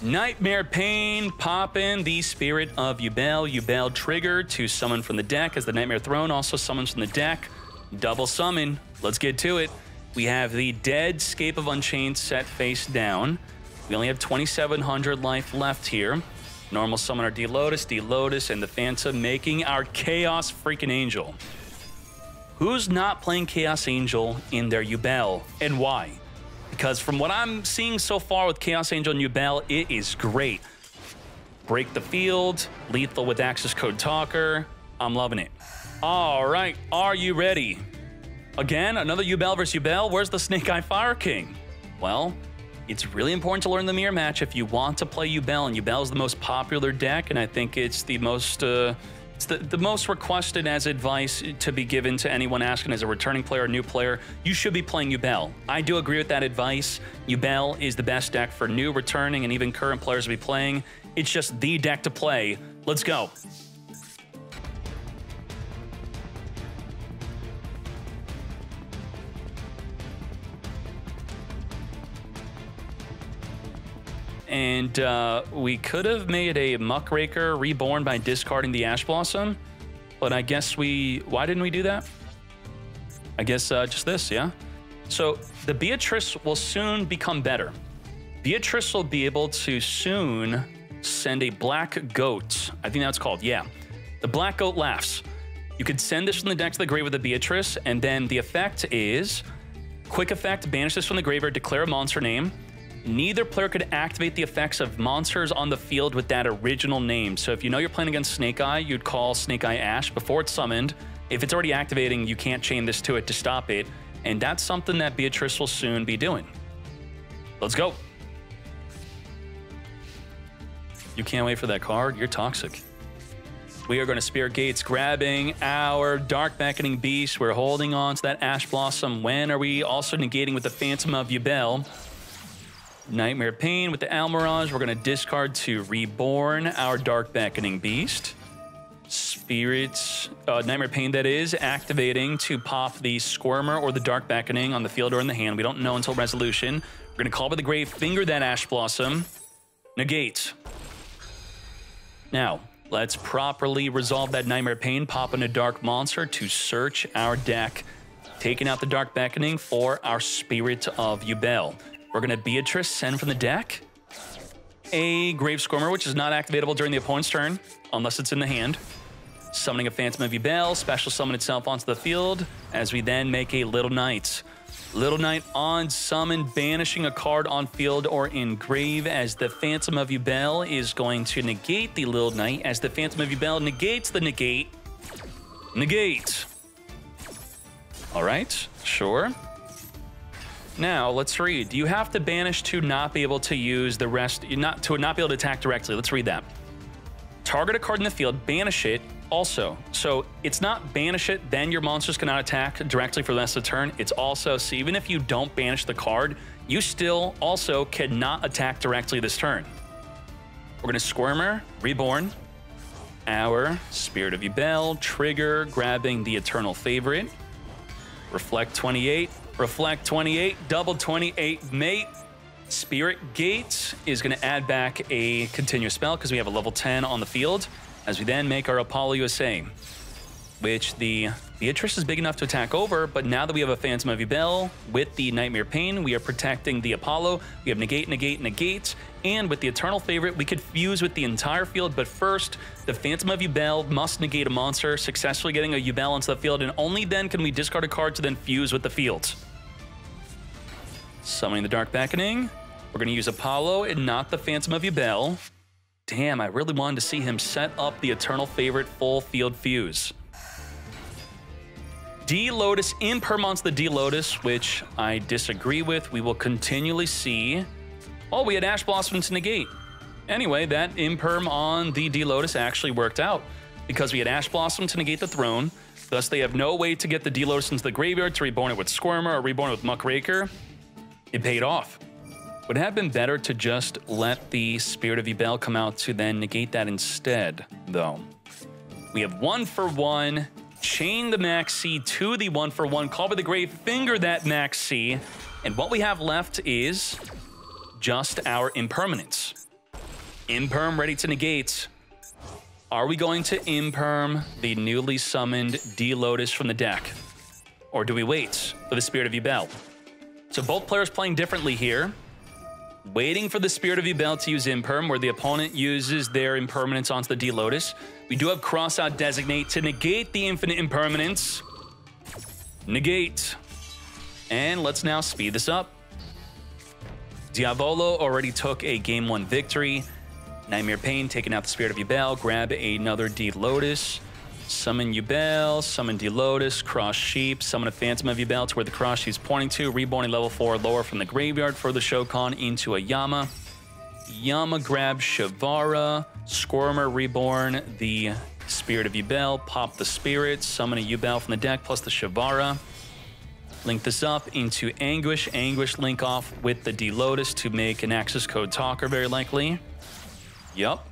Nightmare Pain, pop in the Spirit of Yubel. Yubel trigger to summon from the deck as the Nightmare Throne also summons from the deck. Double summon. Let's get to it. We have the Dead Scape of Unchained set face down. We only have 2,700 life left here. Normal summon our D-Lotus, and the Phantom making our Chaos freaking Angel. Who's not playing Chaos Angel in their Yubel, and why? Because from what I'm seeing so far with Chaos Angel and Yubel, it is great. Break the field, lethal with Access Code Talker. I'm loving it. All right, are you ready? Again, another Yubel versus Yubel. Where's the Snake Eye Fire King? Well, it's really important to learn the mirror match if you want to play Yubel, and Yubel is the most popular deck, and I think it's the most the most requested as advice to be given to anyone asking as a returning player or new player. You should be playing Yubel. I do agree with that advice. Yubel is the best deck for new, returning, and even current players to be playing. It's just the deck to play. Let's go. And we could have made a Muckraker reborn by discarding the Ash Blossom, but I guess why didn't we do that? I guess just this, yeah? So the Beatrice will soon become better. Beatrice will be able to soon send a Black Goat. I think that's called, yeah. The Black Goat laughs. You could send this from the deck to the grave with the Beatrice, and then the effect is, quick effect, banish this from the graveyard, declare a monster name. Neither player could activate the effects of monsters on the field with that original name. So if you know you're playing against Snake Eye, you'd call Snake Eye Ash before it's summoned. If it's already activating, you can't chain this to it to stop it. And that's something that Beatrice will soon be doing. Let's go. You can't wait for that card? You're toxic. We are going to Spirit Gates, grabbing our Dark Beckoning Beast. We're holding on to that Ash Blossom. When are we also negating with the Phantom of Yubel? Nightmare Pain with the Almirage. We're going to discard to Reborn our Dark Beckoning Beast. Spirits, Nightmare Pain that is, activating to pop the Squirmer or the Dark Beckoning on the field or in the hand. We don't know until resolution. We're going to call by the Grave, finger that Ash Blossom. Negate. Now, let's properly resolve that Nightmare Pain, pop in a Dark Monster to search our deck. Taking out the Dark Beckoning for our Spirit of Yubel. We're going to Beatrice send from the deck a Grave Squirmer, which is not activatable during the opponent's turn, unless it's in the hand. Summoning a Phantom of Yubel, special summon itself onto the field, as we then make a Little Knight. Little Knight on summon, banishing a card on field or in grave, as the Phantom of Yubel is going to negate the Little Knight, as the Phantom of Yubel negates the negate. Negate. All right, sure. Now, let's read. You have to banish to not be able to use the rest, to not be able to attack directly. Let's read that. Target a card in the field, banish it also. So it's not banish it, then your monsters cannot attack directly for the rest of the turn. It's also, so even if you don't banish the card, you still also cannot attack directly this turn. We're going to Squirmer, Reborn, our Spirit of Yubel, trigger, grabbing the Eternal Favorite. Reflect 28. Reflect 28, double 28, mate. Spirit Gate is going to add back a continuous spell because we have a level 10 on the field, as we then make our Apollo USA, which the Beatrice is big enough to attack over, but now that we have a Phantom of Yubel with the Nightmare Pain, we are protecting the Apollo. We have negate, negate, negate, and with the Eternal Favorite, we could fuse with the entire field, but first, the Phantom of Yubel must negate a monster, successfully getting a Yubel into the field, and only then can we discard a card to then fuse with the field. Summoning the Dark Beckoning. We're going to use Apollo and not the Phantom of Yubel. Damn, I really wanted to see him set up the Eternal Favorite full field fuse. D-Lotus, Imperm onto the D-Lotus, which I disagree with. We will continually see. Oh, we had Ash Blossom to negate. Anyway, that Imperm on the D-Lotus actually worked out because we had Ash Blossom to negate the throne. Thus, they have no way to get the D-Lotus into the graveyard to reborn it with Squirmer or reborn it with Muckraker. It paid off. Would it have been better to just let the Spirit of Yubel come out to then negate that instead, though? We have 1-for-1, chain the Maxi to the 1-for-1, call by the grave, finger that Maxi, and what we have left is just our Impermanence. Imperm ready to negate. Are we going to Imperm the newly summoned D-Lotus from the deck? Or do we wait for the Spirit of Yubel? So both players playing differently here. Waiting for the Spirit of Yubel to use Imperm, where the opponent uses their Impermanence onto the D-Lotus. We do have Crossout Designate to negate the Infinite Impermanence. Negate. And let's now speed this up. Diavolo already took a Game 1 victory. Nightmare Pain taking out the Spirit of Yubel. Grab another D-Lotus. Summon Yubel, summon D-Lotus, Cross Sheep, summon a Phantom of Yubel to where the Cross Sheep's pointing to, reborn a level 4 lower from the graveyard for the Shokan into a Yama. Yama grab Shavara, Squirmer reborn the Spirit of Yubel, pop the Spirit, summon a Yubel from the deck plus the Shavara. Link this up into Anguish, Anguish link off with the D-Lotus to make an Access Code Talker very likely. Yup.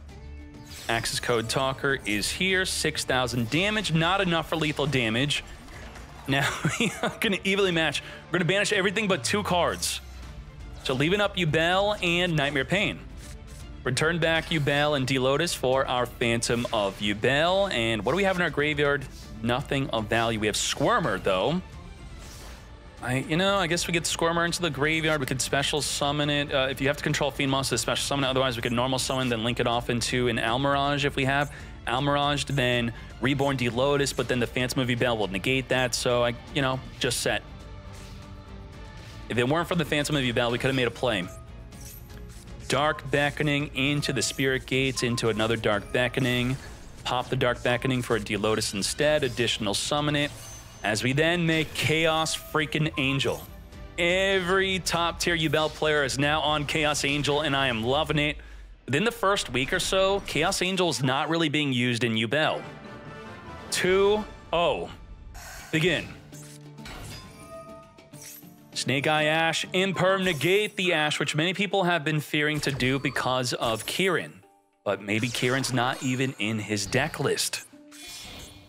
Access Code Talker is here, 6,000 damage, not enough for lethal damage. Now, we are going to evenly match. We're going to banish everything but 2 cards. So leaving up Yubel and Nightmare Pain. Return back Yubel and D-Lotus for our Phantom of Yubel. And what do we have in our graveyard? Nothing of value. We have Squirmer, though. I guess we get the Squirmer into the graveyard. We could special summon it. If you have to control Fiend Monster, special summon it. Otherwise, we could normal summon, then link it off into an Almirage if we have. Almirage, then Reborn D-Lotus, but then the Phantom of Yubel will negate that. So, just set. If it weren't for the Phantom of Yubel, we could have made a play. Dark Beckoning into the Spirit Gates, into another Dark Beckoning. Pop the Dark Beckoning for a D-Lotus instead. Additional summon it. As we then make Chaos freaking Angel. Every top tier Yubel player is now on Chaos Angel, and I am loving it. Within the first week or so, Chaos Angel is not really being used in Yubel. 2-0. Begin. Snake Eye Ash, Imperm, negate the Ash, which many people have been fearing to do because of Kirin. But maybe Kirin's not even in his deck list.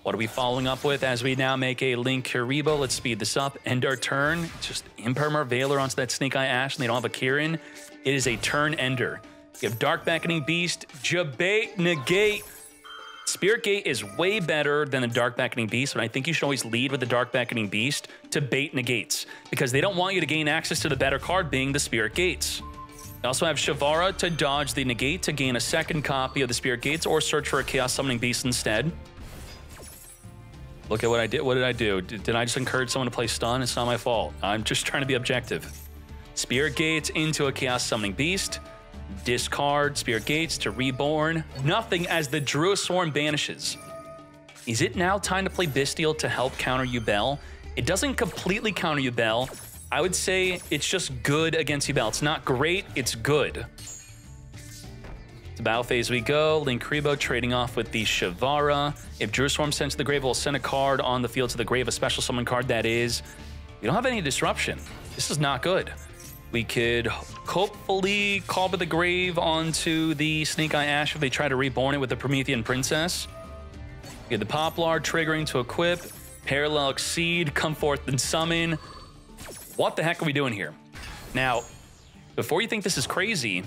What are we following up with as we now make a Linkuriboh? Let's speed this up. End our turn. Just Imperm or Veiler onto that Snake Eye Ash, and they don't have a Kirin. It is a turn ender. You have Dark Beckoning Beast, Jabate, negate. Spirit Gate is way better than the Dark Beckoning Beast, but I think you should always lead with the Dark Beckoning Beast to bait negates, because they don't want you to gain access to the better card being the Spirit Gates. You also have Shavara to dodge the negate to gain a second copy of the Spirit Gates or search for a Chaos Summoning Beast instead. Look at what I did. What did I do? Did I just encourage someone to play stun? It's not my fault. I'm just trying to be objective. Spirit Gates into a Chaos Summoning Beast. Discard Spirit Gates to Reborn. Nothing as the Druid Swarm banishes. Is it now time to play Bystial to help counter Yubel? It doesn't completely counter Yubel. I would say it's just good against Yubel. It's not great, it's good. To battle phase we go. Linkuriboh trading off with the Shavara. If Druid Swarm sends to the grave, we'll send a card on the field to the grave, a special summon card that is. We don't have any disruption. This is not good. We could hopefully call to the grave onto the Snake Eye Ash if they try to reborn it with the Promethean Princess. We get the Poplar triggering to equip. Parallel Exceed, come forth and summon. What the heck are we doing here? Now, before you think this is crazy,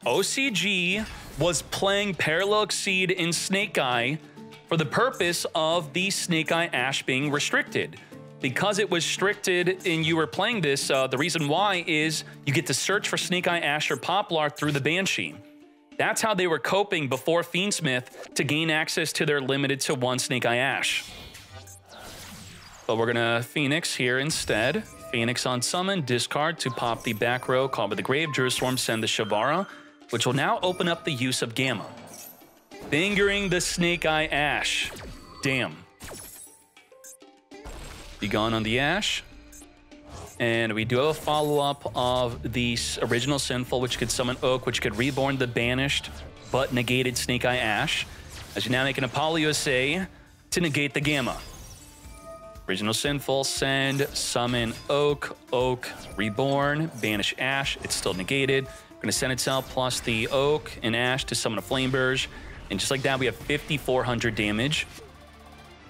OCG was playing Parallel Exceed in Snake Eye for the purpose of the Snake Eye Ash being restricted. Because it was restricted and you were playing this, the reason why is you get to search for Snake Eye Ash or Poplar through the Banshee. That's how they were coping before Fiendsmith to gain access to their limited to one Snake Eye Ash. But we're gonna Phoenix here instead. Phoenix on summon, discard to pop the back row, call by the grave, Druid Swarm, send the Shavara, which will now open up the use of Gamma. Fingering the Snake Eye Ash. Damn. Be gone on the Ash. And we do have a follow-up of the original Sinful, which could summon Oak, which could reborn the banished but negated Snake Eye Ash. As you now make an Apollo USA to negate the Gamma. Original Sinful, send, summon Oak, Oak, reborn, banish Ash, it's still negated. We're gonna send itself plus the Oak and Ash to summon a Flameburge. And just like that, we have 5,400 damage.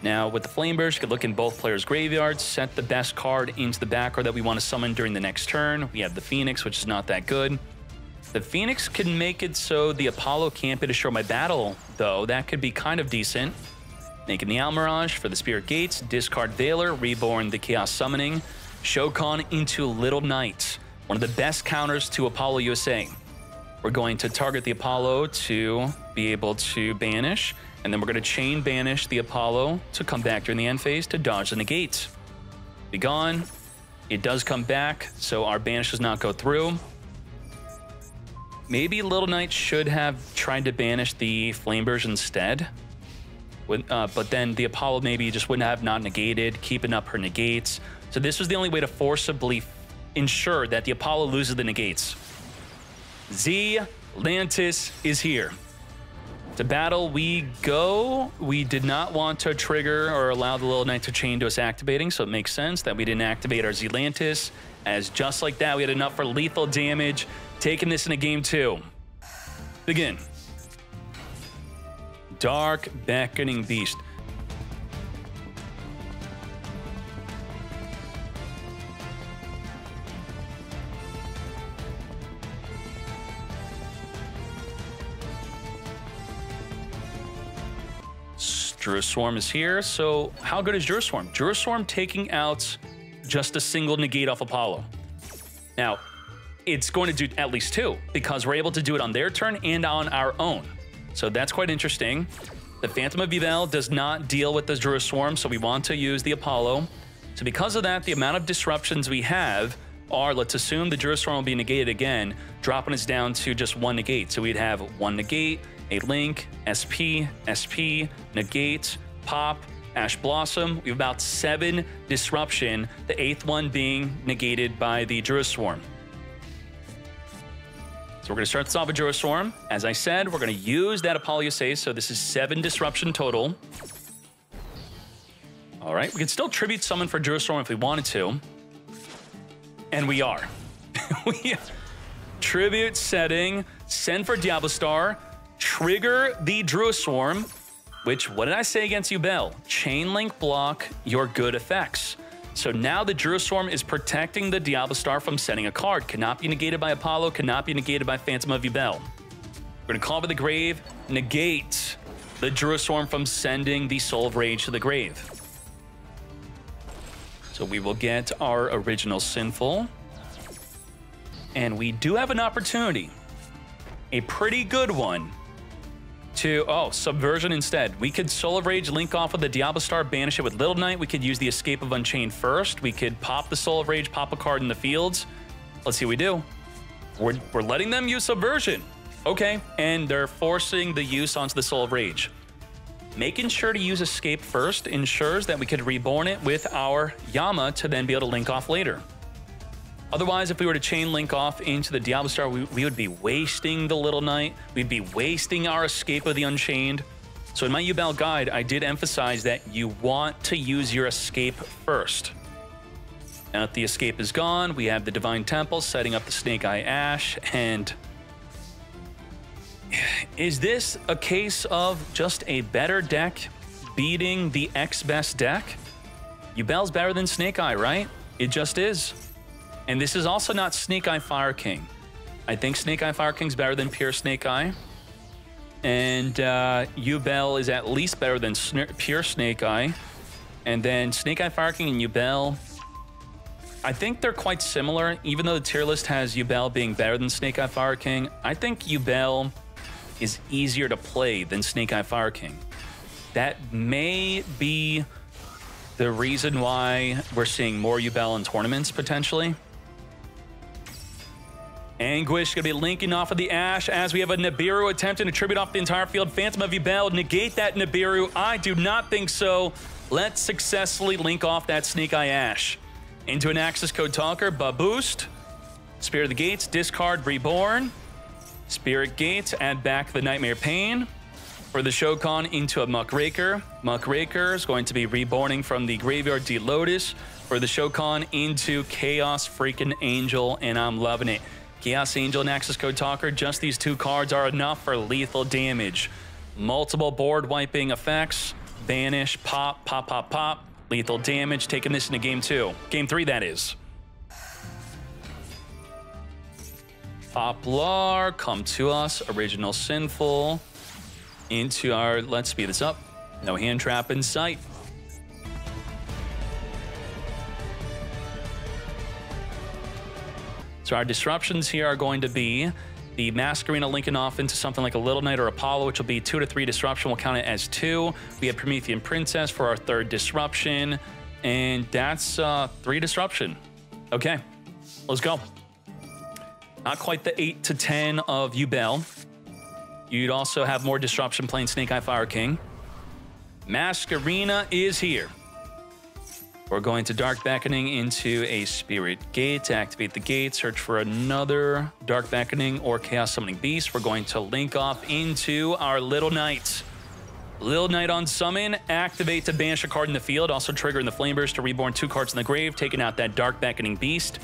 Now, with the Flameburge, you could look in both players' graveyards, set the best card into the back row that we want to summon during the next turn. We have the Phoenix, which is not that good. The Phoenix can make it so the Apollo can't be destroyed by battle, though. That could be kind of decent. Making the Almirage for the Spirit Gates, discard Veiler, reborn the Chaos Summoning, Shokan into Little Knight, one of the best counters to Apollo USA. We're going to target the Apollo to be able to banish, and then we're going to chain banish the Apollo to come back during the end phase to dodge the negates. Be gone. It does come back, so our banish does not go through. Maybe Little Knight should have tried to banish the Flameburge instead. But then the Apollo maybe just wouldn't have not negated, keeping up her negates. So this was the only way to forcibly ensure that the Apollo loses the negates. Zealantis is here. To battle we go. We did not want to trigger or allow the Little Knight to chain to us activating, so it makes sense that we didn't activate our Zealantis, as just like that we had enough for lethal damage, taking this into game 2. Begin. Dark Beckoning Beast. Druid Swarm is here, so how good is Druid Swarm? Druid Swarm taking out just a single negate off Apollo. Now, it's going to do at least 2, because we're able to do it on their turn and on our own. So that's quite interesting. The Phantom of Yubel does not deal with the Druid Swarm, so we want to use the Apollo. So because of that, the amount of disruptions we have are, let's assume the Druid Swarm will be negated again, dropping us down to just 1 negate. So we'd have 1 negate, a Link, SP, SP, negate, pop, Ash Blossom. We have about 7 disruption, the 8th one being negated by the Druid Swarm. So we're going to start this off with Druid Swarm. As I said, we're going to use that Apollo USA, so this is 7 disruption total. All right, we can still tribute summon for Druid Swarm if we wanted to. And we are. Tribute setting, send for Diablo Star, trigger the Druid Swarm, which, what did I say against Yubel? Chain link block your good effects. So now the Druid Swarm is protecting the Diablo Star from sending a card. Cannot be negated by Apollo, cannot be negated by Phantom of Yubel. We're gonna call for the grave, negate the Druid Swarm from sending the Soul of Rage to the grave. So we will get our original Sinful. And we do have an opportunity, a pretty good one, to, Subversion instead. We could Soul of Rage, link off with the Diablo Star, banish it with Little Knight. We could use the Escape of Unchained first. We could pop the Soul of Rage, pop a card in the fields. Let's see what we do. We're letting them use Subversion. Okay, and they're forcing the use onto the Soul of Rage. Making sure to use Escape first ensures that we could reborn it with our Yama to then be able to link off later. Otherwise, if we were to chain link off into the Diablo Star, we would be wasting the Little Knight. We'd be wasting our Escape of the Unchained. So in my Yubel guide, I did emphasize that you want to use your Escape first. Now that the Escape is gone, we have the Divine Temple setting up the Snake Eye Ash. And is this a case of just a better deck beating the X-best deck? Yubel's better than Snake Eye, right? It just is. And this is also not Snake Eye Fire King. I think Snake Eye Fire King's better than pure Snake Eye. And Yubel is at least better than pure Snake Eye. And then Snake Eye Fire King and Yubel, I think they're quite similar. Even though the tier list has Yubel being better than Snake Eye Fire King, I think Yubel is easier to play than Snake Eye Fire King. That may be the reason why we're seeing more Yubel in tournaments, potentially. Anguish gonna be linking off of the Ash as we have a Nibiru attempting to tribute off the entire field. Phantom of Yubel, negate that Nibiru. I do not think so. Let's successfully link off that Snake Eye Ash. Into an Access Code Talker, boost. Spirit of the Gates, discard, reborn. Spirit Gates, add back the Nightmare Pain. For the Shokan, into a Muckraker. Muckraker is going to be reborning from the graveyard D-Lotus. For the Shokan, into Chaos freaking Angel, and I'm loving it. Chaos Angel and Access Code Talker, just these two cards are enough for lethal damage. Multiple board wiping effects, banish, pop, pop, pop, pop, lethal damage, taking this into game 2. Game 3, that is. Poplar, come to us, original Sinful. Into our, let's speed this up. No hand trap in sight. So our disruptions here are going to be the Masquerena linking off into something like a Little Knight or Apollo, which will be 2 to 3 disruption. We'll count it as 2. We have Promethean Princess for our 3rd disruption. And that's 3 disruption. Okay, let's go. Not quite the 8 to 10 of Yubel. You'd also have more disruption playing Snake Eye Fire King. Masquerena is here. We're going to Dark Beckoning into a Spirit Gate to activate the gate, search for another Dark Beckoning or Chaos Summoning Beast. We're going to link off into our Little Knight. Little Knight on summon, activate to banish a card in the field, also triggering the Flame Burst to reborn 2 cards in the grave, taking out that Dark Beckoning Beast.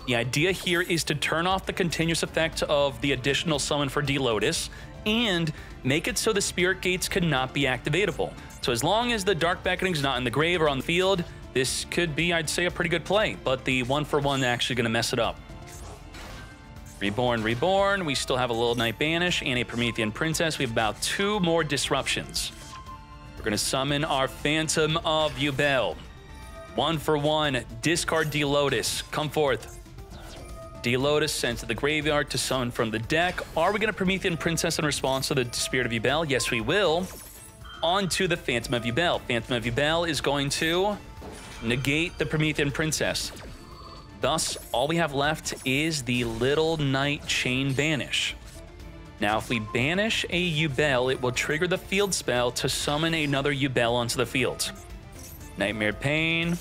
The idea here is to turn off the continuous effect of the additional summon for D-Lotus and make it so the Spirit Gates cannot be activatable. So as long as the Dark Beckoning is not in the grave or on the field, this could be, I'd say, a pretty good play, but the 1-for-1 actually going to mess it up. Reborn, reborn. We still have a Little Knight Banish and a Promethean Princess. We have about 2 more disruptions. We're going to summon our Phantom of Yubel. 1-for-1, discard D-Lotus. Come forth. D-Lotus sent to the graveyard to summon from the deck. Are we going to Promethean Princess in response to the Spirit of Yubel? Yes, we will. On to the Phantom of Yubel. Phantom of Yubel is going to negate the Promethean Princess. Thus, all we have left is the Little Knight Chain Banish. Now, if we banish a Yubel, it will trigger the field spell to summon another Yubel onto the field. Nightmare Pain,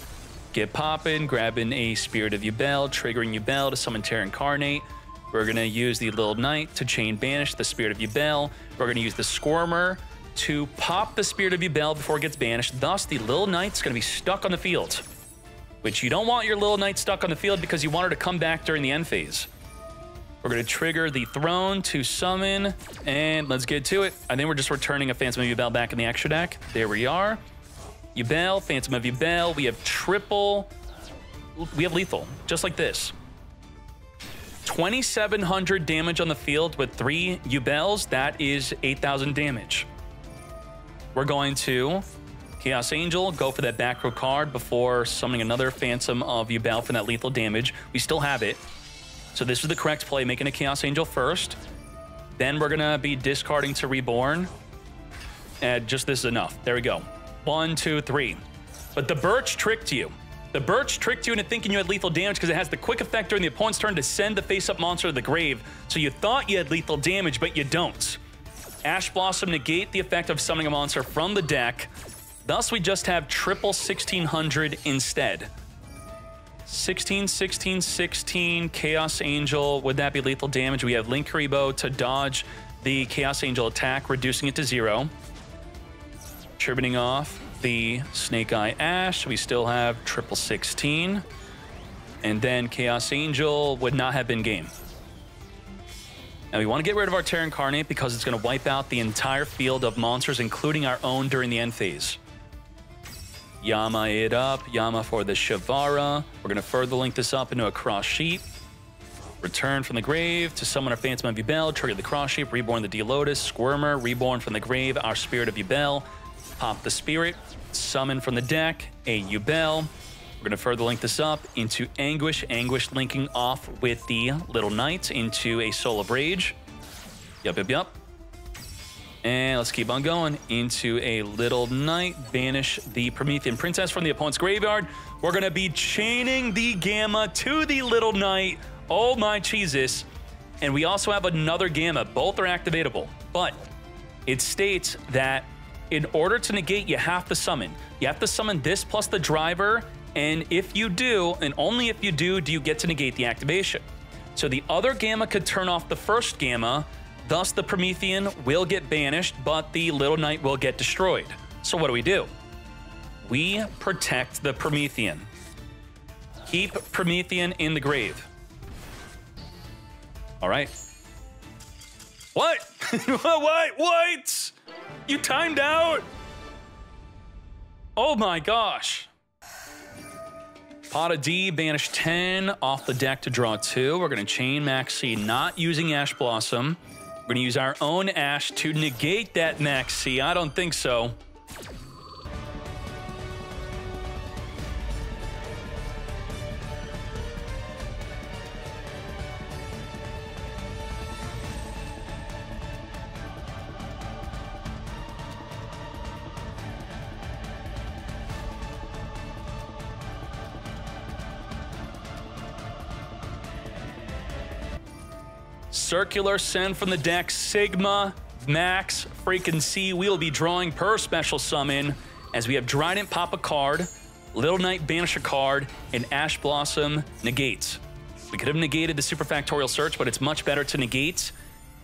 get poppin', grabbing a Spirit of Yubel, triggering Yubel to summon Terra Incarnate. We're going to use the Little Knight to Chain Banish the Spirit of Yubel. We're going to use the Squirmer to pop the Spirit of Yubel before it gets banished. Thus, the Little Knight's going to be stuck on the field which you don't want your Little Knight stuck on the field because you want her to come back during the end phase. We're going to trigger the Throne to summon, and let's get to it. I think we're just returning a Phantom of Yubel back in the extra deck. There we are. Yubel, Phantom of Yubel. We have triple. We have lethal, just like this. 2,700 damage on the field with 3 Yubels. That is 8,000 damage. We're going to Chaos Angel, go for that back row card before summoning another Phantom of Yubel for that lethal damage. We still have it. So this is the correct play, making a Chaos Angel first. Then we're going to be discarding to Reborn. And just this is enough. There we go. 1, 2, 3. But the Birch tricked you. The Birch tricked you into thinking you had lethal damage because it has the quick effect during the opponent's turn to send the face-up monster to the grave. So you thought you had lethal damage, but you don't. Ash Blossom negate the effect of summoning a monster from the deck. Thus, we just have triple 1,600 instead. 16, 16, 16, Chaos Angel. Would that be lethal damage? We have Linkuriboh to dodge the Chaos Angel attack, reducing it to 0. Tributing off the Snake Eye Ash. We still have triple 16. And then Chaos Angel would not have been game. Now we want to get rid of our Terra Incarnate because it's going to wipe out the entire field of monsters, including our own during the end phase. Yama it up. Yama for the Shavara. We're going to further link this up into a cross sheet. Return from the grave to summon our Phantom of Yubel. Trigger the cross sheet. Reborn the D-Lotus. Squirmer. Reborn from the grave. Our Spirit of Yubel. Pop the Spirit. Summon from the deck a Yubel. We're going to further link this up into Anguish. Anguish linking off with the Little Knight into a Soul of Rage. Yup. And let's keep on going into a Little Knight. Banish the Promethean Princess from the opponent's graveyard. We're going to be chaining the Gamma to the Little Knight. Oh my Jesus. And we also have another Gamma. Both are activatable. But it states that in order to negate, you have to summon. You have to summon this plus the driver. And if you do, and only if you do you get to negate the activation. So the other Gamma could turn off the first Gamma. Thus, the Promethean will get banished, but the Little Knight will get destroyed. So what do? We protect the Promethean. Keep Promethean in the grave. All right. What? What? You timed out? Oh my gosh. Pot of D, banish 10 off the deck to draw 2. We're going to chain Maxi, not using Ash Blossom. We're going to use our own Ash to negate that Maxi. I don't think so. Circular, send from the deck, Sigma, Max, freaking C. We'll be drawing per special summon as we have Drident pop a card, Little Knight banish a card, and Ash Blossom negates. We could have negated the Superfactorial Search, but it's much better to negate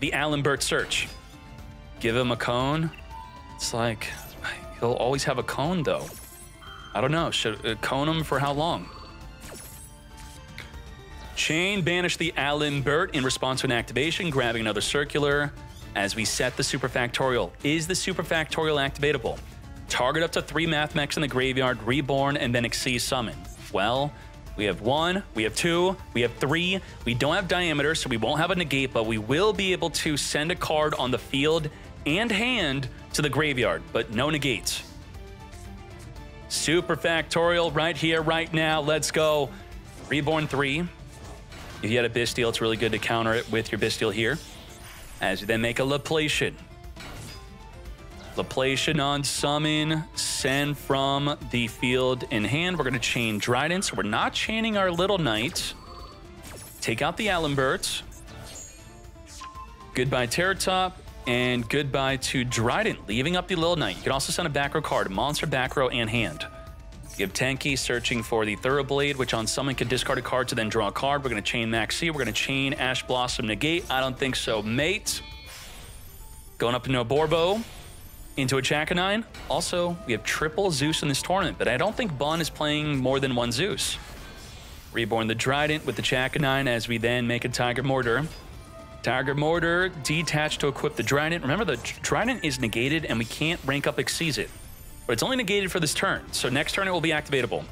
the Alenbert Search. Give him a cone. It's like, he'll always have a cone though. I don't know, should cone him for how long? Chain, banish the Alenbert in response to an activation, grabbing another circular as we set the Superfactorial. Is the Superfactorial activatable? Target up to 3 Math Mechs in the graveyard, Reborn, and then Xyz summon. Well, we have 1, we have 2, we have 3. We don't have Diameter, so we won't have a negate, but we will be able to send a card on the field and hand to the graveyard, but no negates. Superfactorial right here, right now. Let's go. Reborn 3. If you had a Bestial, it's really good to counter it with your Bestial here. As you then make a Laplacian. Laplacian on summon, send from the field in hand. We're going to chain Drident, so we're not chaining our Little Knight. Take out the Alenbert. Goodbye Terratop, and goodbye to Drident, leaving up the Little Knight. You can also send a back row card, monster back row and hand. You have Tenki searching for the Thoroughblade, which on summon could discard a card to then draw a card. We're going to chain Maxi. We're going to chain Ash Blossom negate. I don't think so, mate. Going up into a Borbo. into a Chakanine. Also, we have triple Zeus in this tournament, but I don't think Bun is playing more than one Zeus. Reborn the Trident with the Chakanine as we then make a Tiger Mortar. Tiger Mortar detached to equip the Trident. Remember, the Trident is negated and we can't rank up Exceed it. But it's only negated for this turn, so next turn it will be activatable.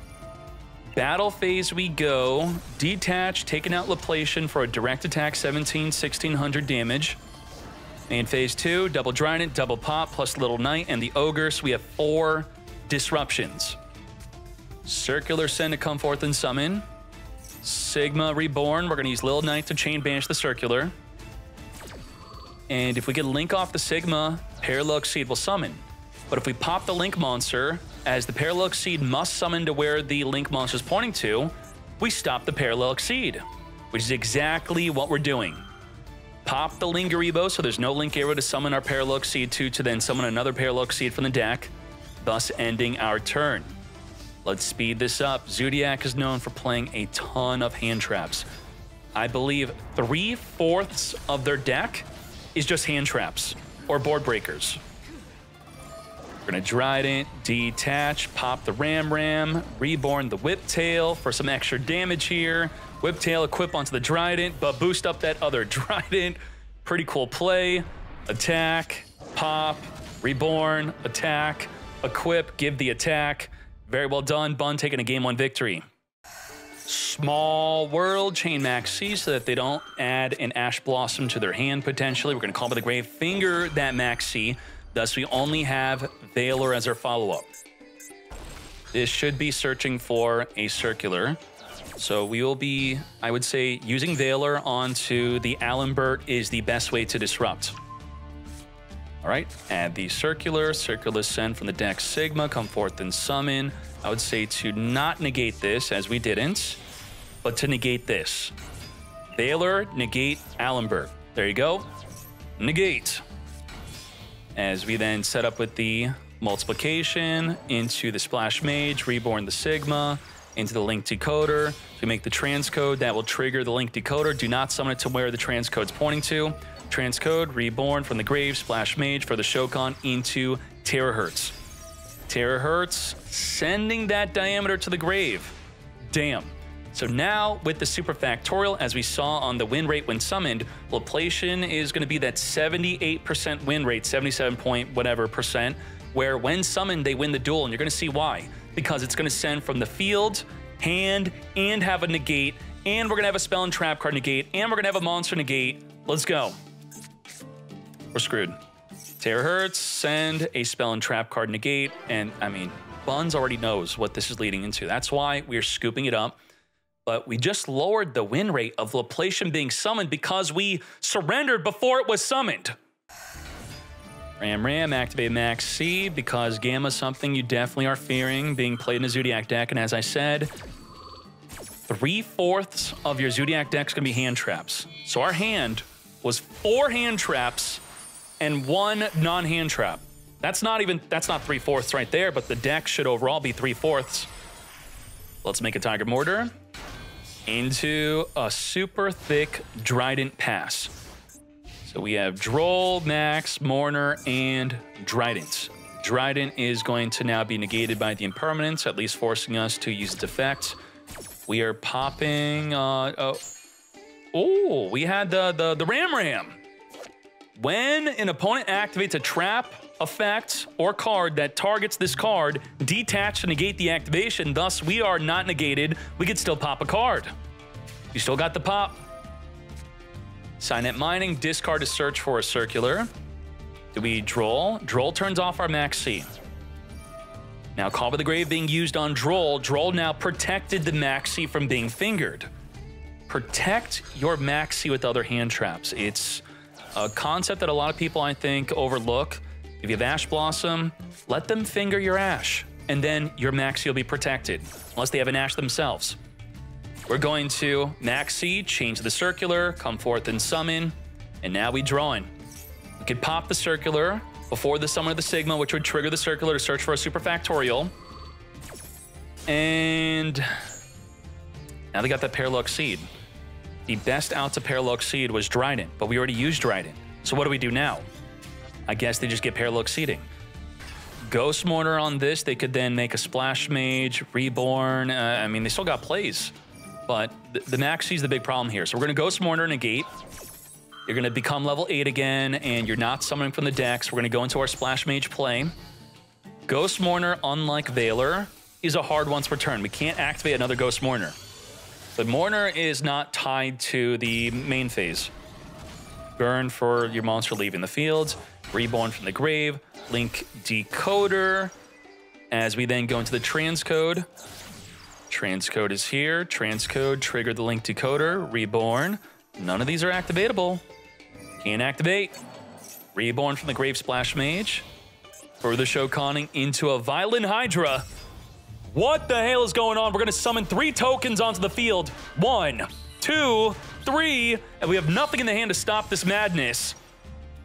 Battle phase we go. Detach, taking out Laplacian for a direct attack, 1600 damage. Main phase 2, double Trident, double Pop, plus Little Knight, and the Ogre, so we have 4 disruptions. Circular Send to come forth and summon. Sigma Reborn, we're going to use Little Knight to chain banish the Circular. And if we get Link off the Sigma, Parallel Exceed will summon. But if we pop the Link monster, as the Parallel Exceed must summon to where the Link monster is pointing to, we stop the Parallel Exceed, which is exactly what we're doing. Pop the Lingaribo, so there's no Link arrow to summon our Parallel Exceed to then summon another Parallel Exceed from the deck, thus ending our turn. Let's speed this up. Zoodiac is known for playing a ton of hand traps. I believe 3/4 of their deck is just hand traps or board breakers. We're gonna Trident, detach, pop the Ram, reborn the Whiptail for some extra damage here. Whiptail equip onto the Trident, but boost up that other Trident. Pretty cool play. Attack, pop, reborn, attack, equip, give the attack. Very well done. Bun taking a game 1 victory. Small World, chain Max C so that they don't add an Ash Blossom to their hand potentially. We're going to call by the Grave, finger that Max C. Thus, we only have Valor as our follow-up. This should be searching for a Circular. So we will be, I would say, using Valor onto the Alumbert is the best way to disrupt. All right, add the Circular Send from the deck Sigma, come forth and summon. I would say to not negate this, as we didn't, but to negate this. Valor, negate Alumbert. There you go. Negate. As we then set up with the multiplication into the Splash Mage, reborn the Sigma, into the Link Decoder. We make the transcode that will trigger the Link Decoder. Do not summon it to where the transcode's pointing to. Transcode, reborn from the grave, Splash Mage for the Shokan into Terahertz. Terahertz, sending that diameter to the grave. Damn. So now, with the Super Factorial, as we saw on the win rate when summoned, Laplacian is going to be that 78% win rate, 77 point whatever percent, where when summoned, they win the duel, and you're going to see why. Because it's going to send from the field, hand, and have a negate, and we're going to have a spell and trap card negate, and we're going to have a monster negate. Let's go. We're screwed. Terahertz, send a spell and trap card negate, and I mean, Buns already knows what this is leading into. That's why we're scooping it up. But we just lowered the win rate of Laplacian being summoned because we surrendered before it was summoned. Ram, activate Max C because Gamma's something you definitely are fearing being played in a Zoodiac deck. And as I said, 3/4 of your Zoodiac deck is going to be hand traps. So our hand was 4 hand traps and 1 non-hand trap. That's not 3/4 right there, but the deck should overall be 3/4. Let's make a Tiger Mortar into a super thick Trident Pass. So we have Droll, Max, Mourner, and Trident. Trident is going to now be negated by the Impermanence, at least forcing us to use its effect. We are popping... we had the Ram. When an opponent activates a trap, effect, or card that targets this card, detach to negate the activation. Thus, we are not negated. We could still pop a card. You still got the pop. Signet Mining, discard to search for a Circular. Do we Droll? Droll turns off our Max C. Now, Call by the Grave being used on Droll. Droll now protected the Max C from being fingered. Protect your Max C with other hand traps. It's a concept that a lot of people, I think, overlook. If you have Ash Blossom, let them finger your Ash, and then your Max C will be protected, unless they have an Ash themselves. We're going to Max C, change the Circular, come forth and summon, and now we draw in. We could pop the Circular before the summon of the Sigma, which would trigger the Circular to search for a Super Factorial. And now they got that Parallel Exceed. The best out to Parallel Exceed was Trident, but we already used Trident. So what do we do now? I guess they just get Parallel Exceeding. Ghost Mortar on this, they could then make a Splash Mage, Reborn. I mean, they still got plays, but the Maxie's the big problem here. So we're going to Ghost Mortar negate. You're going to become level 8 again, and you're not summoning from the deck, so we're going to go into our Splash Mage play. Ghost Mourner, unlike Veiler, is a hard once per turn. We can't activate another Ghost Mourner. But Mourner is not tied to the main phase. Burn for your monster leaving the field. Reborn from the grave. Link Decoder. As we then go into the transcode. Transcode is here. Transcode, trigger the Link Decoder. Reborn. None of these are activatable. Can't activate. Reborn from the grave Splash Mage. Further Shokaning into a Violent Hydra. What the hell is going on? We're going to summon 3 tokens onto the field. 1, 2, 3, and we have nothing in the hand to stop this madness.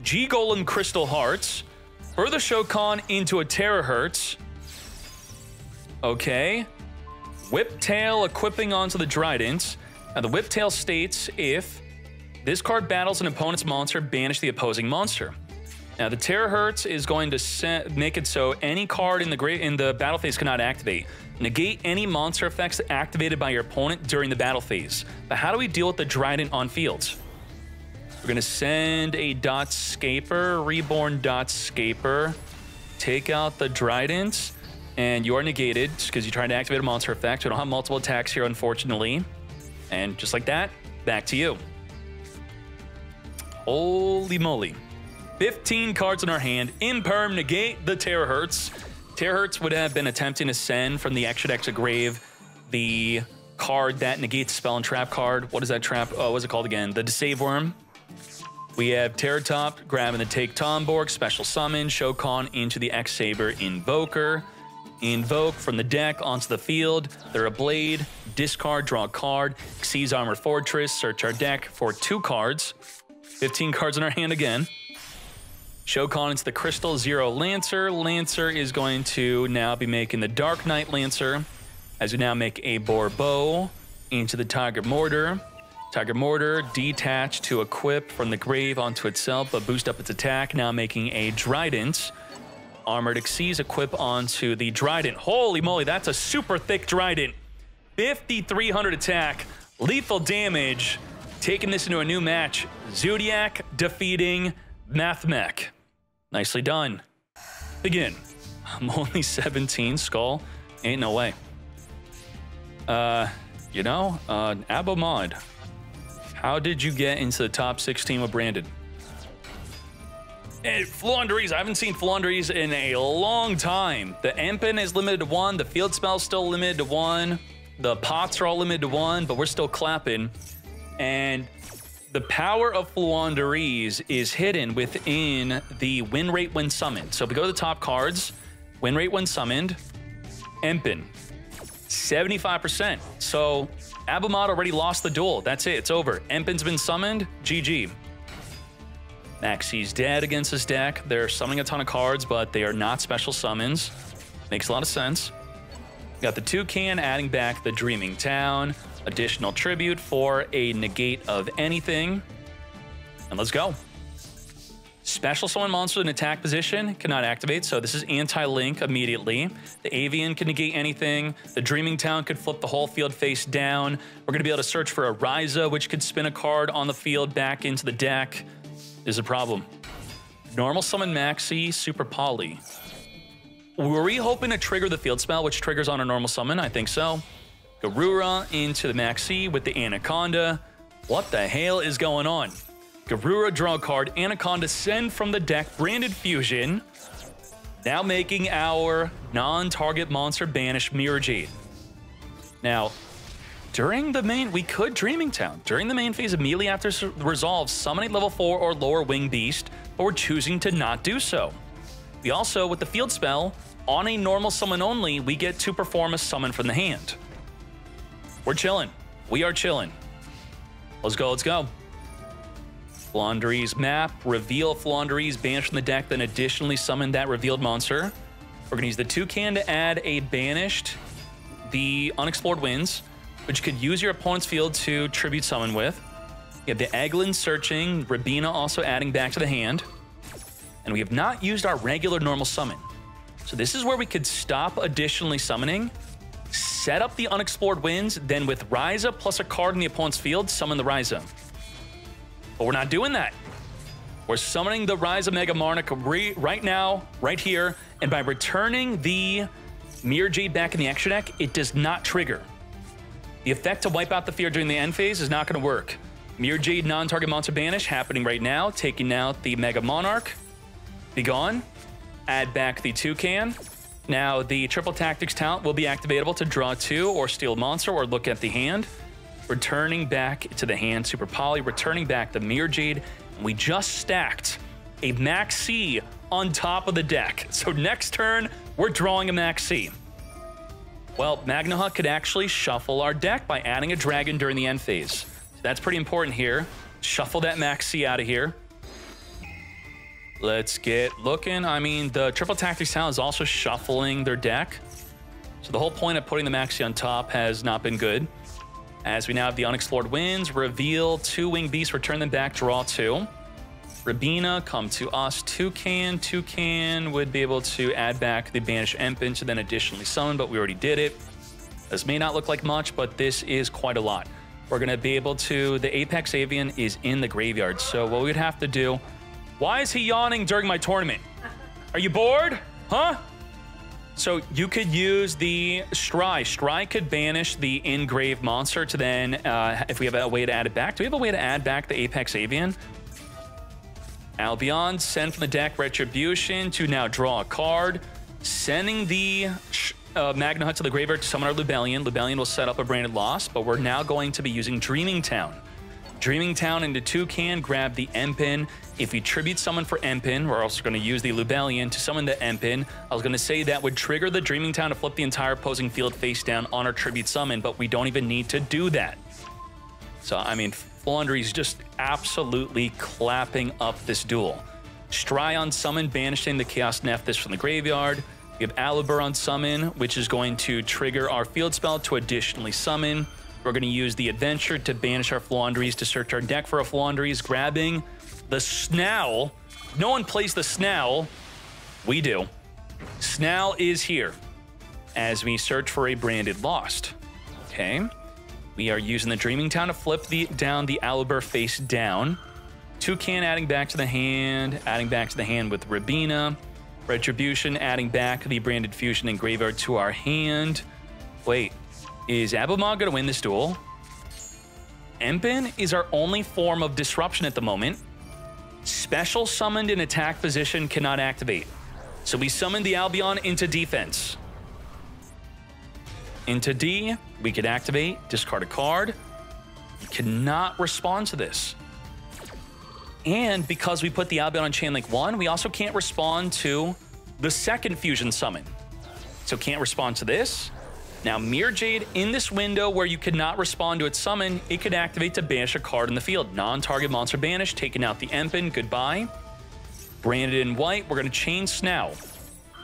G-Golem Crystal Hearts. Further Shokan into a Terahertz. Okay. Whiptail equipping onto the Drident. Now the Whiptail states if this card battles an opponent's monster, banish the opposing monster. Now, the Terahertz is going to make it so any card in the battle phase cannot activate. Negate any monster effects activated by your opponent during the battle phase. But how do we deal with the Drident on fields? We're going to send a Dotscaper, Reborn Dotscaper, take out the Drident, and you are negated because you're trying to activate a monster effect. We don't have multiple attacks here, unfortunately. And just like that, back to you. Holy moly. 15 cards in our hand. Imperm, negate the Terahertz. Terahertz would have been attempting to send from the extra deck to grave the card that negates spell and trap card. What is that trap? Oh, what's it called again? The Deceive Worm. We have Terratop grabbing the Take Tomborg, special summon, Shokan into the X-Saber Invoker. Invoke from the deck onto the field. They're a blade, discard, draw a card, Xyz Armor Fortress, search our deck for 2 cards. 15 cards in our hand again. Shokan into the Crystal Zero Lancer. Lancer is going to now be making the Dark Knight Lancer, as we now make a Borbeau into the Tiger Mortar. Tiger Mortar detached to equip from the grave onto itself, but boost up its attack, now making a Drident. Armored Xyz equip onto the Drident. Holy moly, that's a super thick Drident. 5,300 attack, lethal damage. Taking this into a new match. Zodiac defeating Mathmech. Nicely done. Begin. I'm only 17, Skull. Ain't no way. Abomod. How did you get into the top 16 with Brandon? And Floowandereeze, I haven't seen Floowandereeze in a long time. The Empen is limited to 1. The Field Spell's still limited to 1. The Pots are all limited to 1, but we're still clapping. And the power of Floowandereeze is hidden within the win rate when summoned. So if we go to the top cards, win rate when summoned, Empen, 75%. So Abomod already lost the duel. That's it. It's over. Empen's been summoned. GG. Maxie's dead against this deck. They're summoning a ton of cards, but they are not special summons. Makes a lot of sense. Got the Toucan adding back the Dreaming Town. Additional tribute for a negate of anything. And let's go. Special summon monster in attack position cannot activate, so this is anti-link immediately. The Avian can negate anything. The Dreaming Town could flip the whole field face down. We're going to be able to search for a Ryza, which could spin a card on the field back into the deck. Is a problem. Normal summon Maxi, Super Poly. Were we hoping to trigger the field spell, which triggers on a normal summon? I think so. Garura into the Maxi with the Anaconda. What the hell is going on? Garura draw a card, Anaconda send from the deck, Branded Fusion. Now making our non-target monster banish Mirror Jade. Now, during the main, we could Dreaming Town. During the main phase, immediately after resolve, summon a level 4 or lower wing beast, but we're choosing to not do so. We also, with the field spell, on a normal summon only, we get to perform a summon from the hand. We're chilling. We are chilling. Let's go, let's go. Floowandereeze map, reveal Floowandereeze, banish from the deck, then additionally summon that revealed monster. We're gonna use the Toucan to add a banished, the Unexplored Winds, which you could use your opponent's field to tribute summon with. You have the Eglin searching, Rabina also adding back to the hand. And we have not used our regular normal summon. So this is where we could stop additionally summoning, set up the unexplored winds, then with Ryza plus a card in the opponent's field, summon the Ryza. But we're not doing that. We're summoning the Ryza Mega Monarch right now, right here, and by returning the Mirror Jade back in the extra deck, it does not trigger. The effect to wipe out the fear during the end phase is not going to work. Mirror Jade non-target monster banish happening right now, taking out the Mega Monarch. Be gone. Add back the Toucan. Now the Triple Tactics talent will be activatable to draw 2 or steal a monster or look at the hand. Returning back to the hand, Super Poly, returning back the Mirror Jade. And we just stacked a Max C on top of the deck. So next turn, we're drawing a Max C. Well, Magnahut could actually shuffle our deck by adding a dragon during the end phase. So that's pretty important here. Shuffle that Max C out of here. Let's get looking. I mean, the Triple Tactics talent is also shuffling their deck. So the whole point of putting the Max C on top has not been good. As we now have the Unexplored Winds, reveal 2 Winged Beasts, return them back, draw 2. Rabina, come to us. Toucan would be able to add back the Banished Empen to then additionally summon, but we already did it. This may not look like much, but this is quite a lot. We're going to be able to... The Apex Avian is in the graveyard, so what we'd have to do... Why is he yawning during my tournament? Are you bored? Huh? So you could use the Stry. Stry could banish the Engrave monster to then, if we have a way to add it back. Do we have a way to add back the Apex Avian? Albion, send from the deck Retribution to now draw a card. Sending the Magnahut to the graveyard to summon our Lubellion. Lubellion will set up a branded loss, but we're now going to be using Dreaming Town. Dreaming Town into Toucan, grab the Empen. If we tribute summon for Empen, we're also going to use the Lubellion to summon the Empen. I was going to say that would trigger the Dreaming Town to flip the entire opposing field face down on our tribute summon, but we don't even need to do that. So, I mean, Flandre's just absolutely clapping up this duel. Stry on summon, banishing the Chaos Nephthys from the graveyard. We have Alibur on summon, which is going to trigger our field spell to additionally summon. We're going to use the Adventure to banish our Flandre's to search our deck for a Flandre's, grabbing the Snarl. No one plays the Snarl. We do. Snarl is here as we search for a branded Lost. Okay. We are using the Dreaming Town to flip down the Alibur face down. Toucan adding back to the hand, with Rabina. Retribution adding back the Branded Fusion and Graveyard to our hand. Wait, is Abumon going to win this duel? Empen is our only form of disruption at the moment. Special summoned in attack position cannot activate. So we summon the Albion into defense. Into D, we could activate, discard a card. We cannot respond to this. And because we put the Albion on Chainlink 1, we also can't respond to the second fusion summon. So can't respond to this. Now Mirror Jade in this window where you cannot respond to its summon, it could activate to banish a card in the field. Non-target monster banish, taking out the Empen, goodbye. Branded in white, we're going to chain Snarl.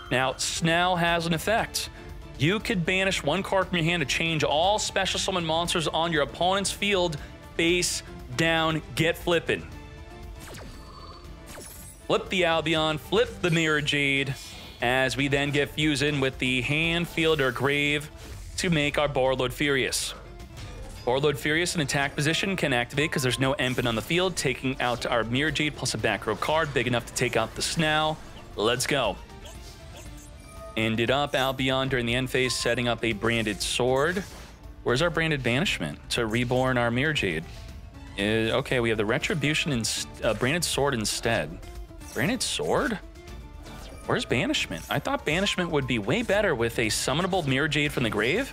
Now Snarl has an effect. You could banish 1 card from your hand to change all special summon monsters on your opponent's field face down, get flippin'. Flip the Albion, flip the Mirror Jade, as we then get fused in with the hand, field, or grave to make our Borreload Furious. Borreload Furious in attack position can activate because there's no Empen on the field, taking out our Mirror Jade plus a back row card, big enough to take out the Snarl. Let's go. Ended up Albion during the end phase, setting up a Branded Sword. Where's our Branded Banishment to reborn our Mirror Jade? Okay, we have the Retribution and Branded Sword instead. Branded Sword? Where's Banishment? I thought Banishment would be way better with a summonable Mirror Jade from the grave.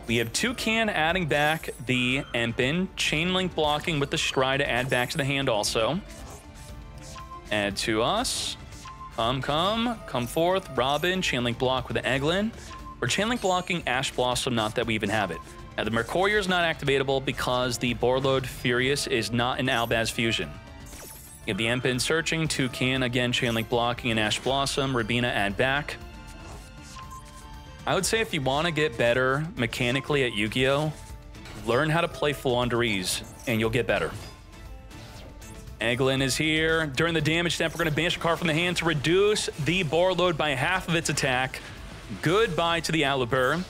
We have Toucan adding back the Empen, Chainlink blocking with the Stry to add back to the hand also. Add to us. Come forth. Robin, Chainlink block with the Eglin. We're Chainlink blocking Ash Blossom, not that we even have it. Now the Mercurier is not activatable because the Borreload Furious is not an Albaz fusion. You have the Empen searching, Toucan again, Chainlink blocking, and Ash Blossom. Rabina add back. I would say if you want to get better mechanically at Yu-Gi-Oh, learn how to play Flandre's and you'll get better. Eglin is here. During the damage step, we're going to banish a card from the hand to reduce the bar load by half of its attack. Goodbye to the Alibur.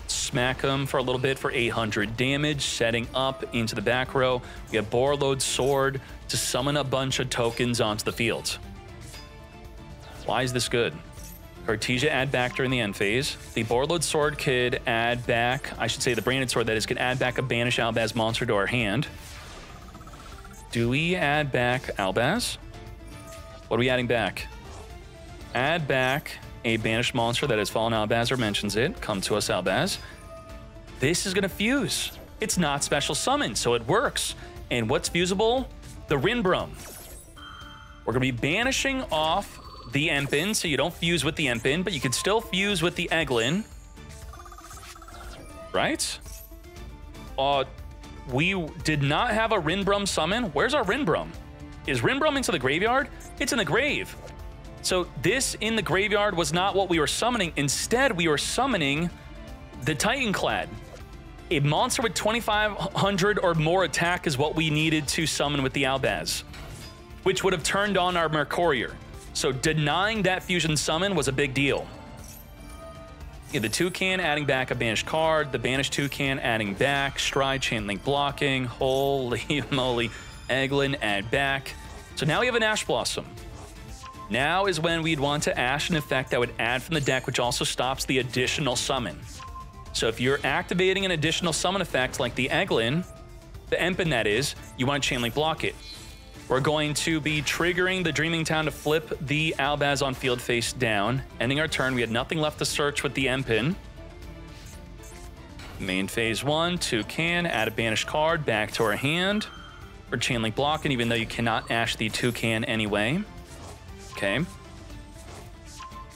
Smack him for a little bit for 800 damage, setting up into the back row. We have Borload Sword to summon a bunch of tokens onto the field. Why is this good? Cartesia add back during the end phase. The Borload Sword could add back, I should say the Branded Sword that is, could add back a Banish Albaz monster to our hand. Do we add back Albaz? What are we adding back? Add back a banished monster that has fallen Albaz or mentions it. Come to us, Albaz. This is going to fuse. It's not special summon, so it works. And what's fusible? The Rinbrum. We're going to be banishing off the Empin, so you don't fuse with the Empin, but you can still fuse with the Eglin. Right? We did not have a Rinbrum summon. Where's our Rinbrum? Is Rinbrum into the graveyard? It's in the grave. So this in the graveyard was not what we were summoning. Instead, we were summoning the Titanclad. A monster with 2,500 or more attack is what we needed to summon with the Albaz, which would have turned on our Mercurier. So denying that fusion summon was a big deal. Yeah, the Toucan adding back a banished card, the banished Toucan adding back, Stride, Chain Link blocking, holy moly, Eglin add back. So now we have an Ash Blossom. Now is when we'd want to Ash an effect that would add from the deck, which also stops the additional summon. So if you're activating an additional summon effect like the Eglin, the Empin that is, you want to Chain Link block it. We're going to be triggering the Dreaming Town to flip the Albaz on field face down. Ending our turn, we had nothing left to search with the Empin. Main phase 1, Toucan, add a banished card back to our hand. For Chain Link blocking, even though you cannot Ash the Toucan anyway. Okay.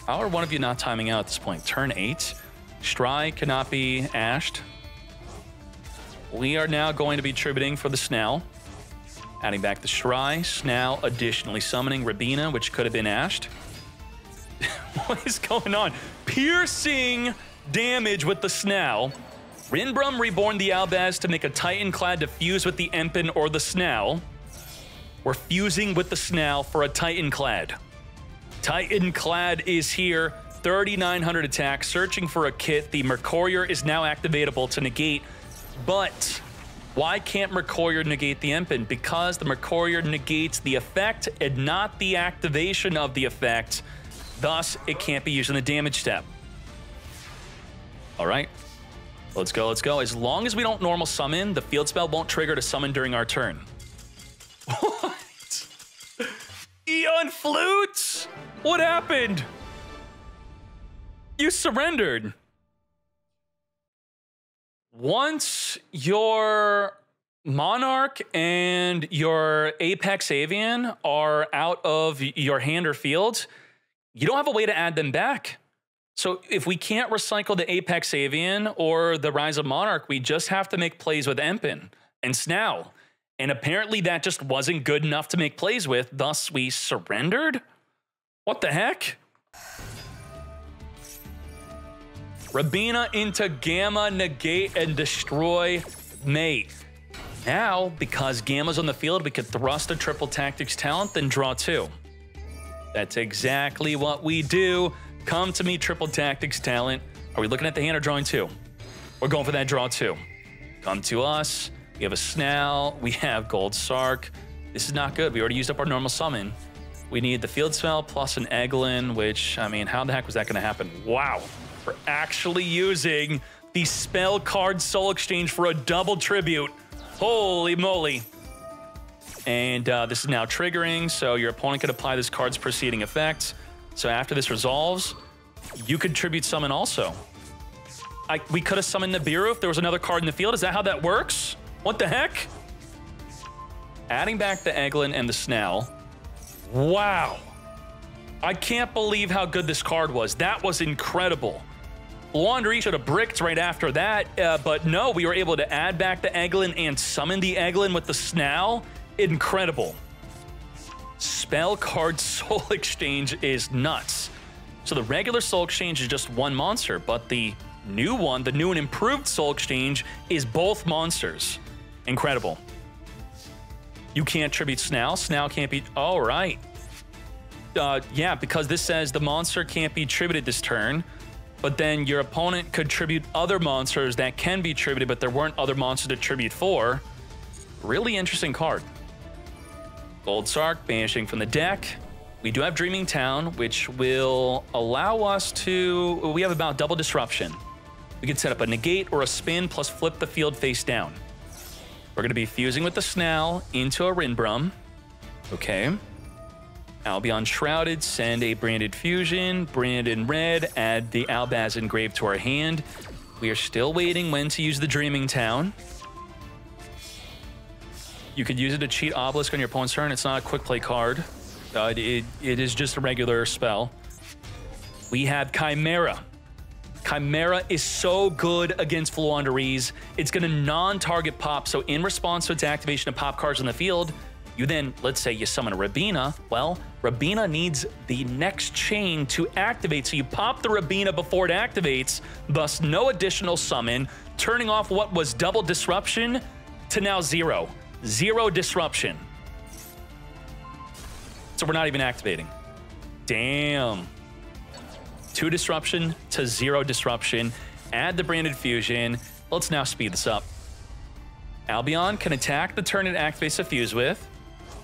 How are one of you not timing out at this point? Turn 8. Stride cannot be Ashed. We are now going to be tributing for the Snell. Adding back the Scry, Snell, additionally summoning Rabina, which could have been Ashed. What is going on? Piercing damage with the Snell. Rinbrum reborn the Albaz to make a Titanclad to fuse with the Empin or the Snell. We're fusing with the Snell for a Titanclad. Titanclad is here, 3,900 attack, searching for a kit. The Mercurier is now activatable to negate, but why can't Mercurier negate the Empin? Because the Mercurier negates the effect and not the activation of the effect. Thus, it can't be used in the damage step. All right, let's go, let's go. As long as we don't normal summon, the field spell won't trigger to summon during our turn. What? Eon Flute? What happened? You surrendered. Once your Monarch and your Apex Avian are out of your hand or field, you don't have a way to add them back. So if we can't recycle the Apex Avian or the Rise of Monarch, we just have to make plays with Empin and Snell. And apparently that just wasn't good enough to make plays with, thus we surrendered? What the heck? Rabina into Gamma, negate, and destroy Mate. Now, because Gamma's on the field, we could thrust a triple tactics talent, then draw 2. That's exactly what we do. Come to me, triple tactics talent. Are we looking at the hand or drawing 2? We're going for that draw 2. Come to us. We have a Snell. We have Gold Sark. This is not good. We already used up our normal summon. We need the field spell plus an Eglin, which, I mean, how the heck was that going to happen? Wow. We're actually using the spell card Soul Exchange for a double tribute. Holy moly. And this is now triggering, so your opponent could apply this card's preceding effect. So after this resolves, you could tribute summon also. We could have summoned Nibiru if there was another card in the field. Is that how that works? What the heck? Adding back the Eglin and the Snell. Wow. I can't believe how good this card was. That was incredible. Laundry should have bricked right after that, but no, we were able to add back the Eglin and summon the Eglin with the Snell. Incredible. Spell card Soul Exchange is nuts. So the regular Soul Exchange is just one monster, but the new one, the new and improved Soul Exchange, is both monsters. Incredible. You can't tribute Snarl. Snarl can't be... Oh, right. Yeah, because this says the monster can't be tributed this turn, but then your opponent could tribute other monsters that can be tributed, but there weren't other monsters to tribute for. Really interesting card. Gold Sark banishing from the deck. We do have Dreaming Town, which will allow us to... We have about double disruption. We can set up a negate or a spin plus flip the field face down. We're going to be fusing with the Snarl into a Rinbrum. Okay. Albion Shrouded, send a Branded Fusion. Branded in red, add the Albaz engraved to our hand. We are still waiting when to use the Dreaming Town. You could use it to cheat Obelisk on your opponent's turn. It's not a quick play card. It is just a regular spell. We have Chimera. Chimera is so good against Floowandereeze. It's going to non-target pop, so in response to its activation of pop cards on the field, you then, let's say you summon a Rabina. Well, Rabina needs the next chain to activate, so you pop the Rabina before it activates, thus no additional summon, turning off what was double disruption to now zero. Zero disruption. So we're not even activating. Damn. 2 disruption to 0 disruption. Add the Branded Fusion. Let's now speed this up. Albion can attack the turn it activates a fuse with.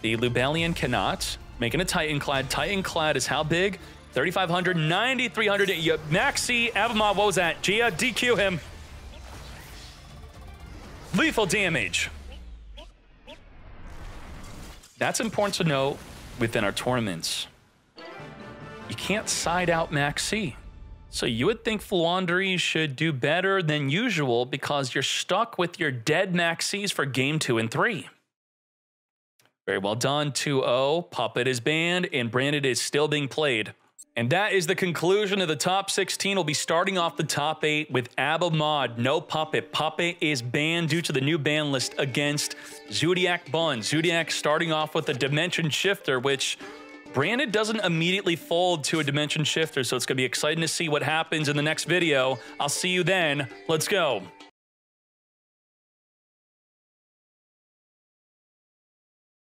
The Lubellion cannot. Making a Titanclad. Titanclad is how big? 3,500, 9,300. Maxi, Avamon, what was that? Gia, DQ him. Lethal damage. That's important to know within our tournaments. You can't side out Maxi. So you would think Floowandereeze should do better than usual because you're stuck with your dead Maxis for game 2 and 3. Very well done, 2-0. Puppet is banned and Branded is still being played. And that is the conclusion of the top 16. We'll be starting off the top 8 with Abamod. No Puppet. Puppet is banned due to the new ban list against Zoodiac Bun. Zoodiac starting off with a Dimension Shifter, which Branded doesn't immediately fold to a Dimension Shifter, so it's going to be exciting to see what happens in the next video. I'll see you then. Let's go.